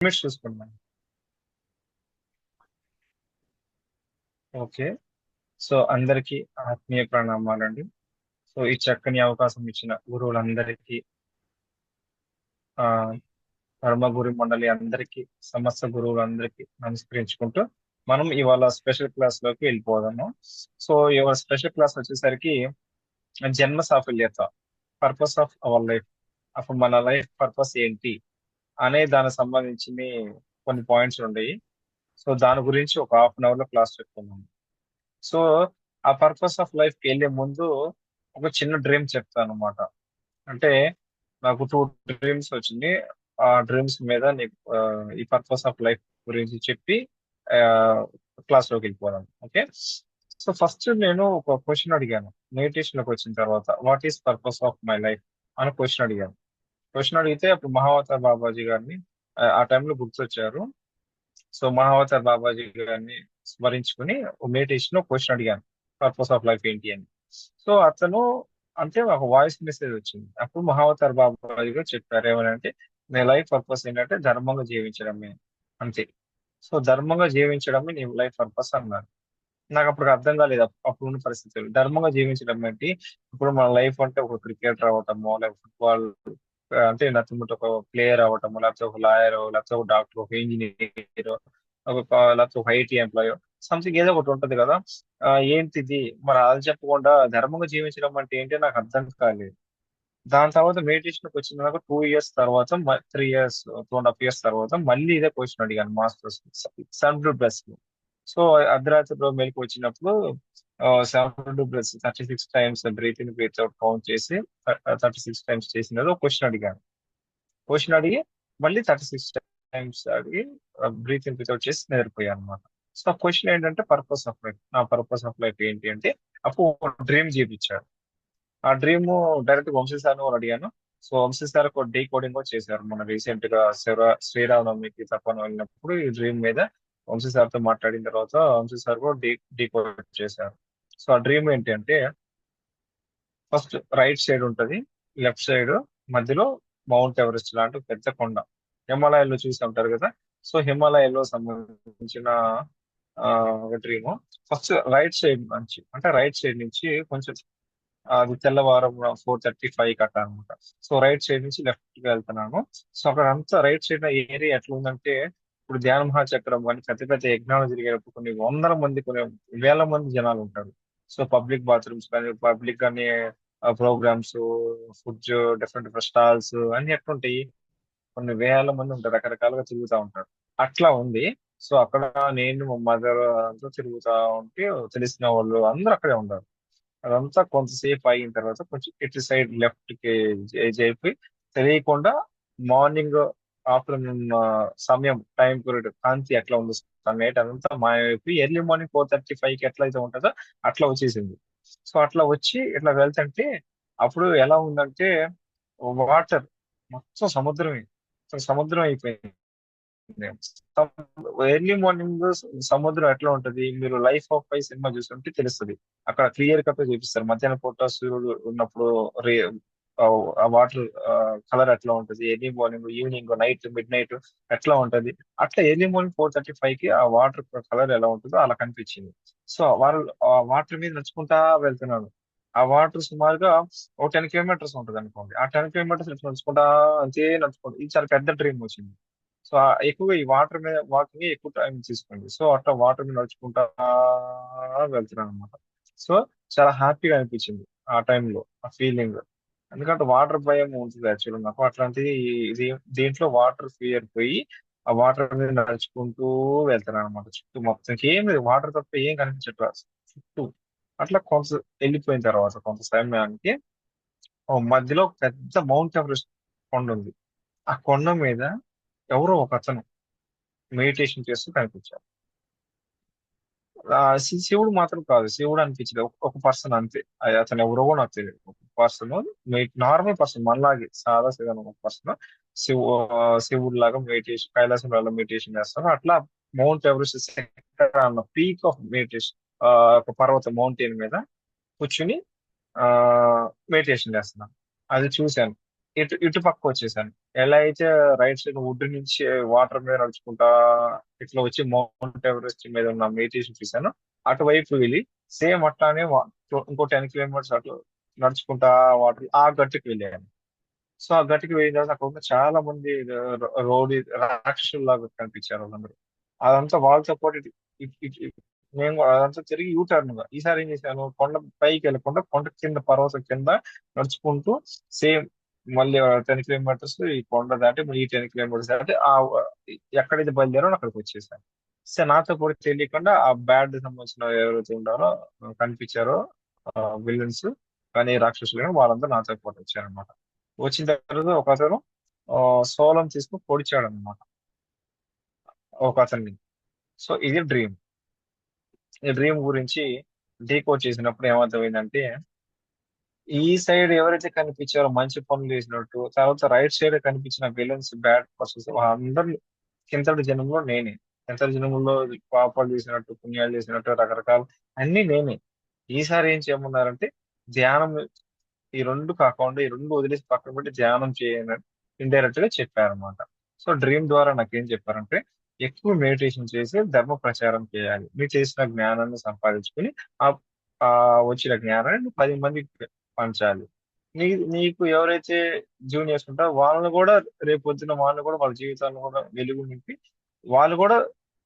Minutes చూసుకున్నాం. Okay. So, అందరికీ ఆత్మీయ ప్రణామాలండి. సో, ఈ చక్కని అవకాశం ఇచ్చిన గురువులందరికీ ఆహ్, పరమ గురు మండలి అందరికీ, సమస్త గురువులందరికీ నమస్కరించుకుంటూ, మనం ఇవాళ స్పెషల్ క్లాస్‌లోకి వెళ్ళిపోదాము. సో, ఇవాళ స్పెషల్ క్లాస్ వచ్చేసరికి జన్మ సాఫల్యత, పర్పస్ ఆఫ్ అవర్ లైఫ్. అసలు మన లైఫ్ పర్పస్ ఏంటి? అనే దానికి సంబంధించిని కొన్ని పాయింట్స్ ఉండయి. సో, దాని గురించి ఒక హాఫ్ అన్ అవర్‌లో క్లాస్ చెప్పుకుందాం. సో, ఆ పర్పస్ ఆఫ్ లైఫ్‌కెళ్ళే ముందు ఒక చిన్న డ్రీమ్ చెప్తానన్నమాట. అంటే నాకు 2 డ్రీమ్స్ వచ్చినియి. ఆ డ్రీమ్స్ మీద నీకు ఈ పర్పస్ ఆఫ్ లైఫ్ గురించి చెప్పి ఆహ్, క్లాస్‌లోకెళ్ళిపోదాం. ఓకే. సో, ఫస్ట్ నేను ఒక క్వెషన్ అడిగాను. మెడిటేషన్‌లోకొచ్చిన తర్వాత what is purpose of my life అని క్వెషన్ అడిగాను. క్వెషన్ అడిగితే అప్పుడు మహావతార్ బాబాజీ గారిని ఆ టైంలో గుర్తొచ్చారు. సో, మహావతార్ బాబాజీ గారిని స్మరించుకొని మెడిటేషన్‌లో క్వెషన్ అడిగాను. పర్పస్ ఆఫ్ లైఫ్ ఏంటి అని. సో, అతను అంటే ఒక వాయిస్ మెసేజ్ వచ్చింది. అప్పుడు మహావతార్ బాబాజీ గారు చెప్పారు. ఏమనంటే, "నీ లైఫ్ పర్పస్ ఏంటంటే ధర్మంగా జీవించడమే." అంతే. సో, ధర్మంగా జీవించడమే నీ లైఫ్ పర్పస్ అన్నారు. నాకప్పుడు అర్థం కాలేదు. అప్పుడున్న పరిస్థితుల్లో. ధర్మంగా జీవించడం ఏంటి? ఇప్పుడు మన లైఫ్ అంటే ఒక క్రికెటర్ అవ్వటమో, లేకపోతే ఫుట్‌బాల్ అంటే నథింగ్ బట్ ఒక ప్లేయర్ అవ్వటమో, లేకపోతే ఒక లాయరో, లేకపోతే ఒక డాక్టర్, ఒక ఇంజినీరో, లేకపోతే ఒక ఐటీ ఎంప్లాయో సంథింగ్ ఏదో ఒకటి ఉంటది కదా! ఏంటిది? మరి అది చెప్పకుండా ధర్మంగా జీవించడం అంటే ఏంటో నాకు అర్థం కాలేదు. దాని తర్వాత మెడిటేషన్‌కొచ్చిన తర్వాత 2 ఇయర్స్ తర్వాత 3 ఇయర్స్, 2 ½ ఇయర్స్ తర్వాత మళ్ళీ ఇదే క్వెషన్ అడిగాను మాస్టర్స్. సెల్ఫ్ బ్రెస్‌లో. సో, అర్ధరాత్రిలో మెలుకువొచ్చినప్పుడు 7 breaths 36 times breathe in, breathe out count చేసి 36 టైమ్స్ చేసినది ఒక క్వెషన్ అడిగాను. క్వెషన్ అడిగి మళ్ళీ 36 టైమ్స్ అడిగి బ్రీత్ ఇన్, బ్రీత్ ఔట్ చేసి నిద్రపోయానన్నమాట. సో, ఆ క్వెషన్ ఏంటంటే పర్పస్ ఆఫ్ లైఫ్. నా పర్పస్ ఆఫ్ లైఫ్ ఏంటి అంటే అప్పుడు ఒక డ్రీమ్ చూపించాడు. ఆ డ్రీము డైరెక్ట్ వంశీ సార్‌ని కూడా అడిగాను. సో, వంశీ సార్ డీకోడింగ్ కూడా చేశారు. మొన్న రీసెంట్‌గా శ్రీరామనవమికి తపన వెళ్ళినప్పుడు ఈ డ్రీమ్ మీద వంశీ సార్‌తో మాట్లాడిన తర్వాత వంశీ సార్ కూడా డీకోడ్ చేశారు. సో, ఆ డ్రీమ్ ఏంటి అంటే ఫస్ట్ రైట్ సైడ్ ఉంటది. లెఫ్ట్ సైడ్ మధ్యలో మౌంట్ ఎవరెస్ట్ లాంటి ఒక పెద్ద కొండ. హిమాలయాల్లో చూసి ఉంటారు కదా! సో, హిమాలయాల్లో సంబంధించిన ఒక డ్రీము. ఫస్ట్ రైట్ సైడ్ నుంచి అంటే రైట్ సైడ్ నుంచి కొంచెం అది తెల్లవారం 4:35 అట్లా అనమాట. సో, రైట్ సైడ్ నుంచి లెఫ్ట్‌కి వెళ్తున్నాను. సో, అక్కడంతా రైట్ సైడ్ ఏరియా ఎట్లుందంటే, ఇప్పుడు ధ్యాన మహాచక్రం అని పెద్ద పెద్ద యజ్ఞాలు జరిగేటప్పుడు కొన్ని వందల మంది, కొన్ని వేల మంది జనాలుంటారు. సో, పబ్లిక్ బాత్రూమ్స్ కానీ, పబ్లిక్ గాని programmes, foods, different different stalls అన్నీ ఎట్లుంటాయి? కొన్ని వేల మంది ఉంటారు. రకరకాలుగా తిరుగుతా ఉంటారు. అట్లా ఉంది. సో, అక్కడ నేను, మా మదర్ అంతా తిరుగుతా ఉంటే తెలిసిన వాళ్ళు అందరూ అక్కడే ఉన్నారు. అదంతా కొంతసేపు ఆగిన తర్వాత కొంచెం ఇటు సైడ్ లెఫ్ట్‌కి జరిపి తెలియకుండా మార్నింగ్, ఆఫ్టర్‌నూన్ సమయం టైమ్ పీరియడ్ కాంతి ఎట్లా ఉందో సన్‌లైట్ అదంతా మాయమైపోయి ఎర్లీ మార్నింగ్ 4:35కి ఎట్లయితే ఉంటదో అట్లా వచ్చేసింది. సో, అట్లా వచ్చి ఇట్లా వెళ్తుంటే అప్పుడు ఎలా ఉందంటే వాటర్ మొత్తం సముద్రమే. సముద్రం అయిపోయింది. ఎర్లీ మార్నింగ్ సముద్రం ఎట్లా ఉంటది? మీరు 'లైఫ్ ఆఫ్ పై' సినిమా చూసుంటే తెలుస్తది. అక్కడ క్లియర్ కట్‌గా చూపిస్తారు. మధ్యాహ్నం పూట సూర్యుడు ఉన్నప్పుడు రే ఆ వాటర్ కలర్ ఎట్లా ఉంటది? Early morning, evening, night, midnight ఎట్లా ఉంటది? అట్లా ఎర్లీ మార్నింగ్ 4:35కి ఆ వాటర్ కలర్ ఎలా ఉంటదో అలా కనిపించింది. సో, వాళ్ళు ఆ వాటర్ మీద నడుచుకుంటా వెళ్తున్నాను. ఆ వాటర్ సుమారుగా ఒక 10 కిలోమీటర్స్ ఉంటదనుకోండి. ఆ 10 కిలోమీటర్స్ ఇట్లా నడుచుకుంటా అంతే నడుచుకుంటూ ఇది చాలా పెద్ద డ్రీమ్ వచ్చింది. సో, ఎక్కువగా ఈ వాటర్ మీద వాకింగే ఎక్కువ టైం తీసుకుంది. సో, అట్లా వాటర్ మీద నడుచుకుంటా వెళ్తున్నాననమాట. సో, చాలా హ్యాపీగా అనిపించింది ఆ టైంలో. ఆ ఫీలింగ్. ఎందుకంటే వాటర్ భయం ఉంటది యాక్చువల్‌గా నాకు. అట్లాంటిది ఇది దీంట్లో వాటర్ ఫియర్ పోయి, ఆ వాటర్ మీద నడుచుకుంటూ వెళ్తున్నాననమాట. చుట్టూ మొత్తం ఇంకేం లేదు. వాటర్ తప్ప ఏం కనిపించట్లా చుట్టూ. అట్లా ఎళ్ళిపోయిన తర్వాత కొంత సమయానికి మధ్యలో పెద్ద మౌంట్ ఎవరెస్ట్ కొండుంది. ఆ కొండ మీద ఎవరో ఒకతను మెడిటేషన్ చేస్తూ కనిపించారు. శివుడు మాత్రం కాదు. శివుడు అనిపించలేదు. ఒక పర్సన్ అంతే. అతను ఎవరో కూడా నాకు తెలీదు. ఒక పర్సన్ నార్మల్ పర్సన్ మనలాగే సాదా సీదా ఒక పర్సన్. శివుడిలాగా కైలాసంలో ఎలా మెడిటేషన్ చేస్తారో అట్లా మౌంట్ ఎవరెస్ట్ శిఖర్ అన్న పీక్ ఆఫ్ మెడిటేషన్ ఒక పర్వతం మౌంటైన్ మీద కూర్చుని మెడిటేషన్ చేస్తున్నాను. అది చూశాను. ఇటు పక్క వచ్చేసాను. ఎలా అయితే రైట్ సైడ్ వుడ్ నుంచి వాటర్ మీద నడుచుకుంటా ఇట్లా వచ్చి మౌంట్ ఎవరెస్ట్ మీద ఉన్న మెడిటేషన్ చూసాను. అటువైపు వెళ్ళి సేమ్ అట్లానే ఇంకో 10 కిలోమీటర్స్ అటు నడుచుకుంటా వాటర్ ఆ గట్టుకు వెళ్ళాను. సో ఆ గట్టుకు వెళ్ళిన తర్వాత అక్కడ ఉన్న చాలా మంది రోడ్ రాక్షసుల్లాగా కనిపించారు వాళ్ళందరూ. అదంతా వాళ్ళతో పాటు నేను అదంతా తిరిగి యూటర్న్ గా ఈసారి ఏం చేశాను, కొండ పైకి వెళ్ళకుండా కొండ కింద పర్వతం కింద నడుచుకుంటూ సేమ్ మళ్ళీ 10 కిలోమీటర్స్ ఈ కొండ దాటి మళ్ళీ 10 కిలోమీటర్స్ దాటి ఎక్కడైతే బయలుదేరో అక్కడికి వచ్చేసాను. సో నాతో కూడా తెలియకుండా ఆ బ్యాడ్ సంబంధించిన ఎవరైతే ఉన్నారో కనిపించారో విలన్స్ కానీ రాక్షసులు కానీ వాళ్ళందరూ నాతో పాటు వచ్చారనమాట. వచ్చిన తర్వాత ఒక అతను సోలం తీసుకుని పొడిచాడు అనమాట ఒక అతన్ని. సో ఇది డ్రీమ్. ఈ డ్రీమ్ గురించి డీకోడ్ చేసినప్పుడు ఏమర్థమైందంటే, ఈ సైడ్ ఎవరైతే కనిపించారో మంచి పనులు చేసినట్టు, తర్వాత రైట్ సైడ్ కనిపించిన విలన్స్ బ్యాడ్ పర్సన్స్ అందరు కిందటి జనంలో నేనే. కిందటి జనంలో పాపాలు చేసినట్టు పుణ్యాలు చేసినట్టు రకరకాల అన్ని నేనే. ఈసారి ఏం చేయమన్నారంటే ధ్యానం, ఈ రెండు కాకుండా ఈ రెండు వదిలేసి పక్కన పెట్టి ధ్యానం చేయని ఇండైరెక్ట్ గా చెప్పారనమాట. సో డ్రీమ్ ద్వారా నాకేం చెప్పారంటే ఎక్కువ మెడిటేషన్ చేసి ధర్మ ప్రచారం చేయాలి. మీరు చేసిన జ్ఞానాన్ని సంపాదించుకుని ఆ ఆ వచ్చిన జ్ఞానాన్ని 10 మందికి పంచాలి. నీ నీకు ఎవరైతే జూనియర్స్ ఉంటారో వాళ్ళని కూడా రేపు పొద్దున వాళ్ళని కూడా వాళ్ళ జీవితాలను కూడా వెలుగు నింపి వాళ్ళు కూడా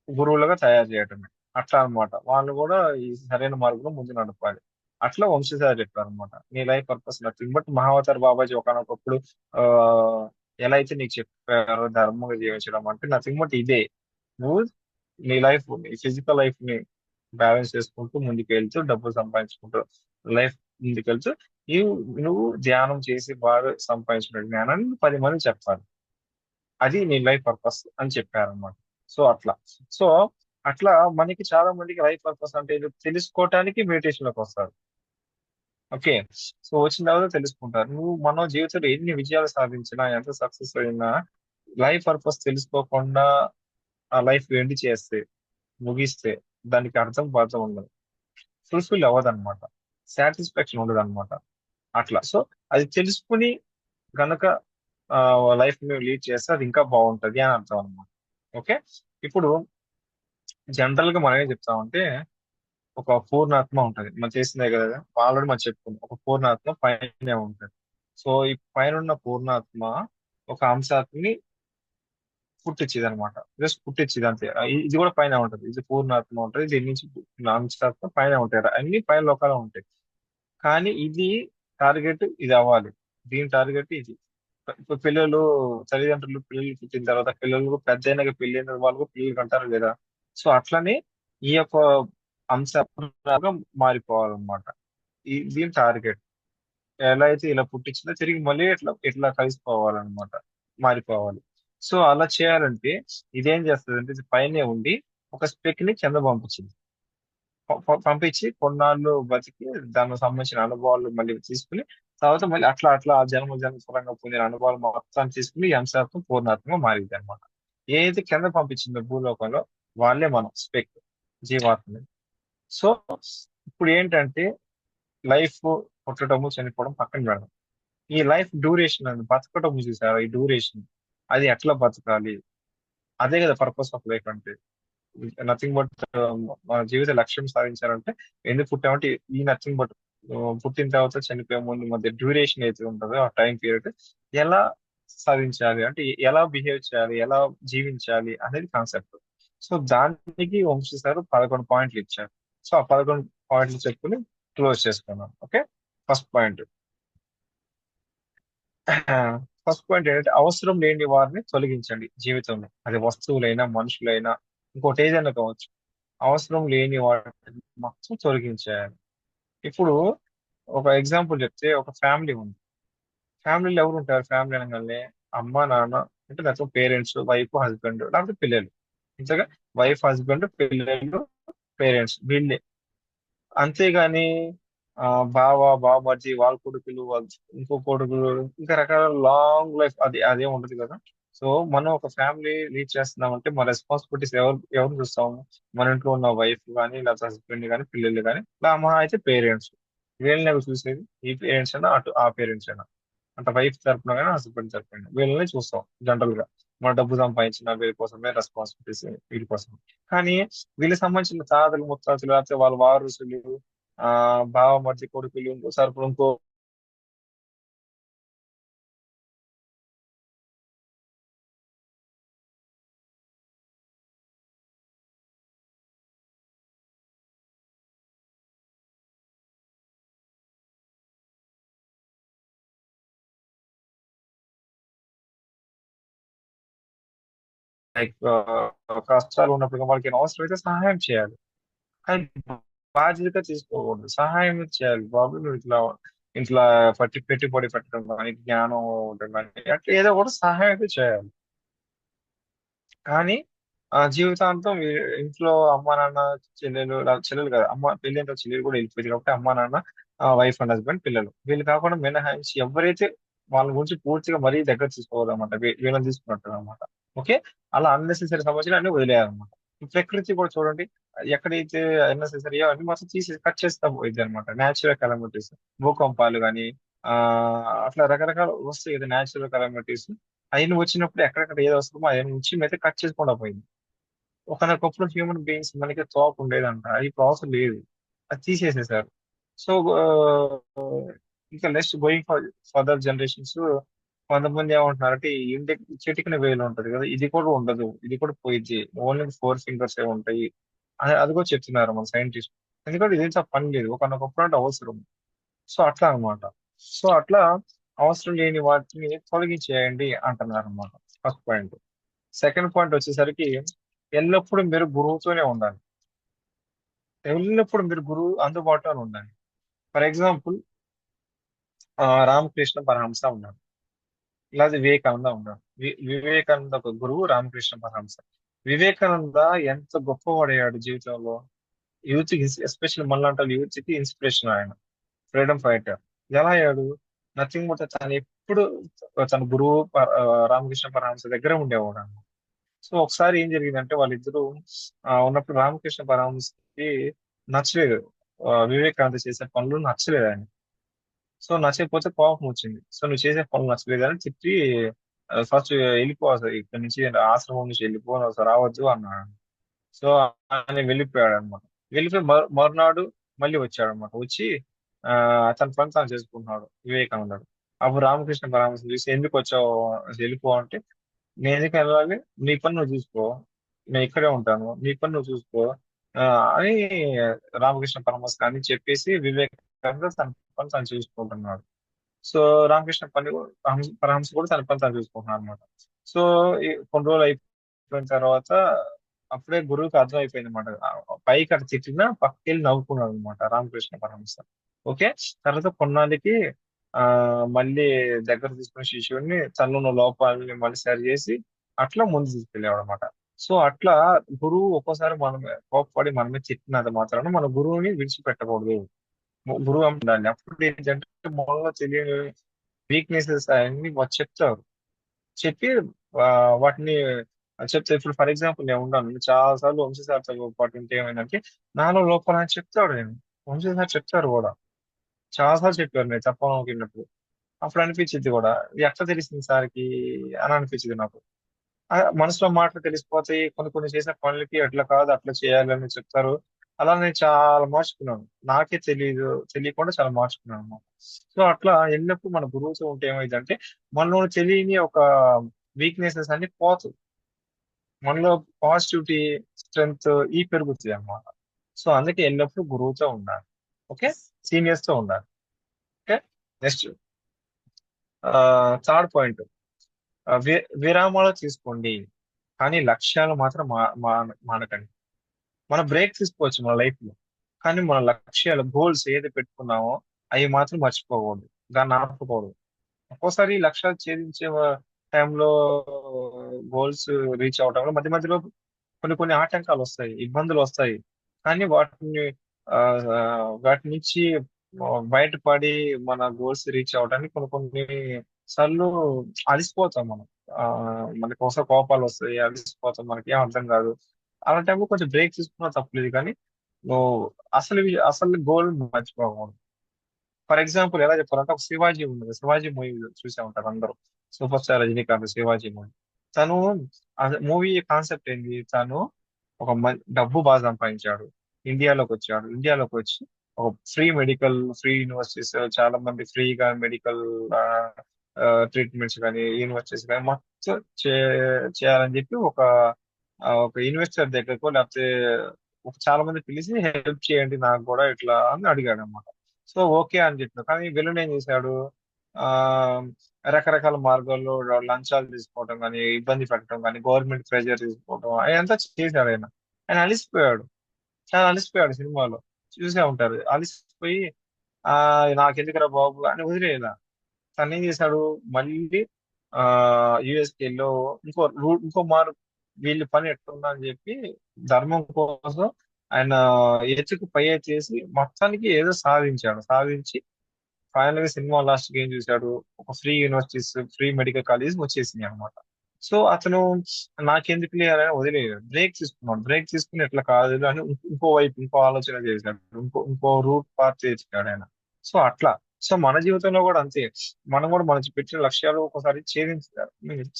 గురువులుగా తయారు చేయటమే. అట్లా అన్నమాట. వాళ్ళు కూడా ఈ సరైన మార్గంలో ముందు నడపాలి. అట్లా వంశీచారి చెప్పారనమాట. నీ life purpose nothing but Mahavatar Babaji ఒకనొకప్పుడు ఆ ఎలా అయితే నీకు చెప్పారో ధర్మంగా జీవించడం అంటే నథింగ్ బట్ ఇదే. నువ్వు నీ లైఫ్ నీ ఫిజికల్ లైఫ్ ని బ్యాలెన్స్ చేసుకుంటూ ముందుకు వెళ్తూ డబ్బులు సంపాదించుకుంటూ లైఫ్ ముందుకెళ్తూ నువ్వు ధ్యానం చేసి బాగా సంపాదించిన జ్ఞానాన్ని 10 మంది చెప్పాలి. అది నీ లైఫ్ పర్పస్ అని చెప్పారనమాట. సో అట్లా. సో అట్లా మనకి చాలా మందికి లైఫ్ పర్పస్ అంటే ఏదో తెలుసుకోవటానికి మెడిటేషన్ లోకి వస్తారు. ఓకే. సో వచ్చిన తర్వాత తెలుసుకుంటారు. నువ్వు మన జీవితంలో ఎన్ని విజయాలు సాధించినా, ఎంత సక్సెస్ అయినా లైఫ్ పర్పస్ తెలుసుకోకుండా ఆ లైఫ్ ఎండ్ చేస్తే, ముగిస్తే దానికి అర్థం పర్థం ఉండదు. ఫుల్ఫిల్ అవ్వదన్నమాట. సాటిస్ఫాక్షన్ ఉండదన్నమాట. అట్లా. సో అది తెలుసుకుని గనక లైఫ్ ని లీడ్ చేస్తే అది ఇంకా బాగుంటది అని అర్థం అనమాట. ఓకే. ఇప్పుడు జనరల్ గా మనం ఏం చెప్తామంటే ఒక పూర్ణాత్మ ఉంటది. మనం చేసిందే కదా ఆల్రెడీ మనం చెప్పుకున్నాం. ఒక పూర్ణాత్మ పైన ఉంటది. సో ఈ పైన ఉన్న పూర్ణాత్మ ఒక అంశాత్మని పుట్టించేది అనమాట. జస్ట్ పుట్టించేది అంతే. ఇది కూడా పైన ఉంటది. ఇది పూర్ణాత్మ ఉంటది. దీని నుంచి పుట్టిన అంశాత్మ పైన ఉంటాయి. అన్ని పైన లోకాలు ఉంటాయి. కానీ ఇది టార్గెట్ ఇది అవ్వాలి. దీని టార్గెట్ ఇది. ఇప్పుడు పిల్లలు తల్లిదండ్రులు పిల్లలు పుట్టిన తర్వాత పిల్లలు పెద్ద అయినాక పెళ్ళైన వాళ్ళకు పిల్లలు కంటారు లేదా. సో అట్లనే ఈ యొక్క అంశంగా మారిపోవాలన్నమాట. దీని టార్గెట్ ఎలా అయితే ఇలా పుట్టించిందో తిరిగి మళ్ళీ ఇట్లా ఇట్లా కలిసిపోవాలన్నమాట. మారిపోవాలి. సో అలా చేయాలంటే ఇదేం చేస్తుంది అంటే ఇది పైనే ఉండి ఒక స్పెక్ ని కింద పంపించింది. పంపించి కొన్నాళ్ళు బతికి దానికి సంబంధించిన అనుభవాలు మళ్ళీ తీసుకుని తర్వాత మళ్ళీ అట్లా అట్లా ఆ జన్మ పరంగా పొందిన అనుభవాలు మొత్తాన్ని తీసుకుని ఈ అంశాత్మం పూర్ణాత్మగా మారింది అనమాట. ఏదైతే కింద పంపించిందో భూలోకంలో వాళ్ళే మనం స్పెక్ జీవాత్మ. సో ఇప్పుడు ఏంటంటే లైఫ్ పుట్టడము చనిపోవడం పక్కన పెడదాం. ఈ లైఫ్ డ్యూరేషన్ అని బతకడం చూసారా ఈ డ్యూరేషన్, అది ఎట్లా బతకాలి, అదే కదా పర్పస్ ఆఫ్ లైఫ్ అంటే. నథింగ్ బట్ మన జీవిత లక్ష్యం సాధించాలంటే ఎందుకు పుట్టామంటే ఈ నథింగ్ బట్ పుట్టిన తర్వాత చనిపోయే ముందు మధ్య డ్యూరేషన్ అయితే ఉంటుందో ఆ టైం పీరియడ్ ఎలా సాధించాలి అంటే ఎలా బిహేవ్ చేయాలి, ఎలా జీవించాలి అనేది కాన్సెప్ట్. సో దానికి వంశీ సార్ 11 పాయింట్లు ఇచ్చారు. సో ఆ 11 పాయింట్లు చెప్పుకుని క్లోజ్ చేసుకున్నాం. Okay. First point. First point ఏంటంటే అవసరం లేని వారిని తొలగించండి జీవితంలో. అది వస్తువులైనా మనుషులైనా ఇంకోటి ఏదైనా కావచ్చు. అవసరం లేని వాటిని మొత్తం తొలగించేయాలి. ఇప్పుడు ఒక ఎగ్జాంపుల్ చెప్తే ఒక ఫ్యామిలీ ఉంది. ఫ్యామిలీలో ఎవరు ఉంటారు? ఫ్యామిలీ అనగానే అమ్మ నాన్న అంటే నాకు పేరెంట్స్, వైఫ్, హస్బెండ్ లేకపోతే పిల్లలు. ఇంతగా వైఫ్, హస్బెండ్, పిల్లలు, పేరెంట్స్ వీళ్ళే. అంతేగాని బావ, బావమరిది, వాళ్ళ కొడుకులు, వాళ్ళ ఇంకో కొడుకులు ఇంకా రకాల లాంగ్ లైఫ్ అది అదే ఉండదు కదా. సో మనం ఒక ఫ్యామిలీ లీడ్ చేస్తున్నామంటే మన రెస్పాన్సిబిలిటీస్ ఎవరు చూస్తాము? మన ఇంట్లో ఉన్న వైఫ్ కానీ లేకపోతే హస్బెండ్ కానీ పిల్లలు కానీ మా అయితే పేరెంట్స్. వీళ్ళని చూసేది ఈ పేరెంట్స్ అయినా అటు ఆ పేరెంట్స్ అయినా అంటే వైఫ్ తరపున కానీ హస్బెండ్ తరపున వీళ్ళని చూస్తాం జనరల్ గా. మన డబ్బు సంపాదించిన వీళ్ళ కోసమే రెస్పాన్సిబిలిటీస్ వీళ్ళ కోసం. కానీ వీళ్ళకి సంబంధించిన తాతలు ముత్తాతలు లేకపోతే వాళ్ళ వారసులు, ఆ బావ మధ్య కొడుకులు, ఇంకోసారి ఇంకో లైక్ కష్టాలు ఉన్నప్పుడు వాళ్ళకి ఏమైనా అవసరం అయితే సహాయం చేయాలి. కానీ బాధ్యతగా తీసుకోకూడదు. సహాయం చేయాలి. బాబు నువ్వు ఇట్లా ఇట్లా పెట్టుబడి పెట్టడం కానీ, జ్ఞానం ఉండడం కానీ, అట్లా ఏదో కూడా సహాయం అయితే చేయాలి. కానీ జీవితాంతం ఇంట్లో అమ్మ నాన్న, చెల్లెలు కాదు, అమ్మ పెళ్ళైన తర్వాత చెల్లెలు కూడా వెళ్ళిపోయింది కాబట్టి అమ్మ నాన్న, వైఫ్ అండ్ హస్బెండ్, పిల్లలు వీళ్ళు కాకుండా మినహాయించి ఎవరైతే వాళ్ళ గురించి పూర్తిగా మరీ దగ్గర తీసుకోవాలన్నమాట. వీళ్ళని తీసుకున్నట్టు అనమాట. ఓకే. అలా అన్నెసెసరీ సమస్యలు అన్ని వదిలేయాలన్నమాట. ప్రకృతి కూడా చూడండి, ఎక్కడైతే అన్నెసెసరీయో అన్ని మొత్తం తీసి కట్ చేస్తా పోయింది అనమాట. న్యాచురల్ కెలమిటీస్, భూకంపాలు కానీ, ఆ అట్లా రకరకాల వస్తాయి కదా న్యాచురల్ కెలమిటీస్. అవన్నీ వచ్చినప్పుడు ఎక్కడెక్కడ ఏది అవసరమో అవన్నీ నుంచి అయితే కట్ చేసుకుండా పోయింది. ఒకనొకప్పుడు హ్యూమన్ బీయింగ్స్ మనకి తోక ఉండేదంట, అది ప్రాసెస్ లేదు, అది తీసేసేసారు. సో ఇంకా నెక్స్ట్ గోయింగ్ ఫర్దర్ జనరేషన్స్ కొంతమంది ఏమంటున్నారంటే ఈ ఇండెక్ చిటికిన వేలు ఉంటది కదా, ఇది కూడా ఉండదు, ఇది కూడా పోయిద్ది, ఓన్లీ 4 ఫింగర్స్ ఏ ఉంటాయి అది కూడా చెప్తున్నారు మన సైంటిస్ట్. ఎందుకంటే ఇదేం పని లేదు, ఒకనొకప్పుడు అంటే అవసరం. సో అట్లా అన్నమాట. సో అట్లా అవసరం లేని వాటిని తొలగించేయండి అంటున్నారు అనమాట. First point. సెకండ్ పాయింట్ వచ్చేసరికి ఎల్లప్పుడూ మీరు గురువుతోనే ఉండాలి. ఎల్లప్పుడూ మీరు గురువు అందుబాటులో ఉండాలి. ఫర్ ఎగ్జాంపుల్, రామకృష్ణ పరమహంస ఉన్నాడు, లేదా వివేకానంద ఉన్నాడు. వివేకానంద ఒక గురువు, రామకృష్ణ పరమహంస. వివేకానంద ఎంత గొప్పవాడయ్యాడు జీవితంలో. యూత్, ఎస్పెషల్లీ మనలాంటి యూత్ కి ఇన్స్పిరేషన్ ఆయన. Freedom fighter. ఎలా అయ్యాడు? నథింగ్ బట్ తను ఎప్పుడు తన గురువు రామకృష్ణ పరమహంస దగ్గర ఉండేవాడు అన్నమాట. సో ఒకసారి ఏం జరిగిందంటే వాళ్ళిద్దరూ ఉన్నప్పుడు రామకృష్ణ పరమహంసకి నచ్చలేదు. వివేకానంద చేసే పనులు నచ్చలేదు ఆయన. సో నచ్చకపోతే కోపం వచ్చింది. సో నువ్వు చేసే పనులు నచ్చలేదు అని చెప్పి ఫస్ట్ వెళ్ళిపో అసలు ఇక్కడి నుంచి, ఆశ్రమం నుంచి వెళ్ళిపో, నువ్వు అసలు రావద్దు అన్నాడు. సో ఆయన వెళ్ళిపోయాడు అనమాట. వెళ్ళిపోయి మరునాడు మళ్ళీ వచ్చాడు అనమాట. వచ్చి ఆ తన పని తాను చేసుకుంటున్నాడు వివేకానందుడు. అప్పుడు రామకృష్ణ పరమహంస చూసి ఎందుకు వచ్చావు, అసలు వెళ్ళిపో అంటే, నేను ఎందుకు వెళ్ళాలి, నీ పని నువ్వు చూసుకో, నేను ఇక్కడే ఉంటాను, నీ పని నువ్వు చూసుకో ఆ, అని రామకృష్ణ పరమహంస అని చెప్పేసి వివేకానంద తన పని తను చూసుకుంటున్నాడు. సో రామకృష్ణ పరమహంస కూడా తన పని తను చూసుకుంటున్నాడు అనమాట. సో కొన్ని రోజులు అయిపోయిన తర్వాత అప్పుడే గురువుకి అర్థం అయిపోయింది అనమాట. పైకి అక్కడ తిట్టినా పక్కకెళ్ళి నవ్వుకున్నాడు అనమాట రామకృష్ణ పరమహంస. ఓకే. తర్వాత కొన్నాళ్ళకి ఆ మళ్ళీ దగ్గర తీసుకున్న శిష్యుడిని తనలో ఉన్న లోపాలని మళ్ళీ సరి చేసి అట్లా ముందు తీసుకెళ్ళాడు అనమాట. సో అట్లా గురువు ఒక్కోసారి మనమే కోప్పడి మనమే తిట్టినంత మాత్రాన మన గురువుని విడిచిపెట్టకూడదు. గురువు అంటే ఉండాలి. అప్పుడు ఏంటంటే మనలో తెలియని వీక్నెసెస్ అవన్నీ మాకు చెప్తారు. చెప్పి ఆ, వాటిని చెప్తే, ఇప్పుడు ఫర్ ఎగ్జాంపుల్ నేను ఉన్నాను, నేను చాలా సార్లు వంశీ సార్తో పాటు ఉంటే ఏమైందంటే నాలో లోపల అని చెప్తాడు. నేను వంశీ సార్ చెప్తారు కూడా, చాలా సార్లు చెప్పారు నేను చెప్పాలనుకున్నప్పుడు. అప్పుడు అనిపించింది కూడా, ఇది ఎట్లా తెలిసింది సార్కి అని అనిపించింది నాకు. మనసులో మాటలు తెలిసిపోతాయి, కొన్ని కొన్ని చేసిన పనులకి అట్లా కాదు అట్లా చేయాలని చెప్తారు. అలా నేను చాలా మార్చుకున్నాను, నాకే తెలియకుండా చాలా మార్చుకున్నాను అన్నమాట. సో అట్లా ఎల్లప్పుడూ మన గురువుతో ఉంటే ఏమైందంటే మనలో తెలియని ఒక వీక్నెసెస్ అన్ని పోతాయి, మనలో పాజిటివిటీ, స్ట్రెంగ్త్ ఈ పెరుగుతాయి అన్నమాట. సో అందుకే ఎల్లప్పుడూ గురువుతో ఉండాలి. ఓకే. సీనియర్స్ తో ఉండాలి. ఓకే. నెక్స్ట్ థర్డ్ పాయింట్, విరామాలు తీసుకోండి కానీ లక్ష్యాలు మాత్రం మానకండి. మన బ్రేక్ తీసుకోవచ్చు మన లైఫ్ లో, కానీ మన లక్ష్యాలు, గోల్స్ ఏది పెట్టుకున్నామో అవి మాత్రం మర్చిపోకూడదు, దాన్ని ఆపకూడదు. ఒక్కోసారి లక్ష్యాలు ఛేదించే టైంలో, గోల్స్ రీచ్ అవడంలో మధ్య మధ్యలో కొన్ని కొన్ని ఆటంకాలు వస్తాయి, ఇబ్బందులు వస్తాయి. కానీ ఆ, ఆ, వాటి నుంచి బయటపడి మన గోల్స్ రీచ్ అవడానికి కొన్ని కొన్ని సార్లు అలసిపోతాం మనం. ఆ, మనకి ఒకసారి కోపాలు వస్తాయి, అలసిపోతాం, మనకి ఏం అర్థం కాదు. అలాంటి టైంలో కొంచెం బ్రేక్ తీసుకున్నా తప్పలేదు. కానీ నువ్వు అసలు గోల్ మర్చిపోకూడదు. ఫర్ ఎగ్జాంపుల్ ఎలా చెప్పాలంటే ఒక శివాజీ ఉన్నది. శివాజీ మూవీ చూసే ఉంటారు అందరూ. Super star Rajinikanth Shivaji movie. తను మూవీ కాన్సెప్ట్ ఏంది? తను ఒక డబ్బు బాగా సంపాదించాడు. ఇండియాలోకి వచ్చాడు. ఇండియాలోకి వచ్చి ఒక ఫ్రీ యూనివర్సిటీస్, చాలా మంది ఫ్రీగా మెడికల్ ట్రీట్మెంట్స్ కానీ యూనివర్సిటీస్ కానీ మొత్తం చేయాలని చెప్పి ఒక ఇన్వెస్టర్ దగ్గరకు, లేకపోతే చాలా మంది పిలిచి హెల్ప్ చేయండి నాకు కూడా ఇట్లా అని అడిగాడు అనమాట. సో ఓకే అని చెప్పాడు. కానీ విలన్ ఏం చేశాడు? ఆ రకరకాల మార్గాల్లో లంచాలు తీసుకోవడం కానీ, ఇబ్బంది పెట్టడం కానీ, గవర్నమెంట్ ప్రెజర్ తీసుకోవడం అదంతా చేశాడు ఆయన. ఆయన అలిసిపోయాడు. చాలా అలిసిపోయాడు సినిమాలో. చూసే ఉంటారు. అలిసిపోయి ఆ నాకెందుకురా బాబు అని వదిలేయాల. తను ఏం చేశాడు? మళ్ళీ ఆ యుఎస్కి వెళ్ళో ఇంకో మారు వీళ్ళ పని ఎట్లుందా అని చెప్పి ధర్మం కోసం ఆయన ఎత్తుకు పై చేసి మొత్తానికి ఏదో సాధించి ఫైనల్ గా సినిమా లాస్ట్ కి ఏం చూశాడు? ఒక free universities, free medical college వచ్చేసింది అనమాట. సో అతను నాకెందుకు అని వదిలేదు. బ్రేక్ తీసుకుని ఎట్లా కాదు అని ఇంకో ఆలోచన చేశాడు. ఇంకో రూట్ పాత్ చేశాడు ఆయన. సో అట్లా. సో మన జీవితంలో కూడా అంతే. మనం కూడా మన పెట్టిన లక్ష్యాలు ఒకసారి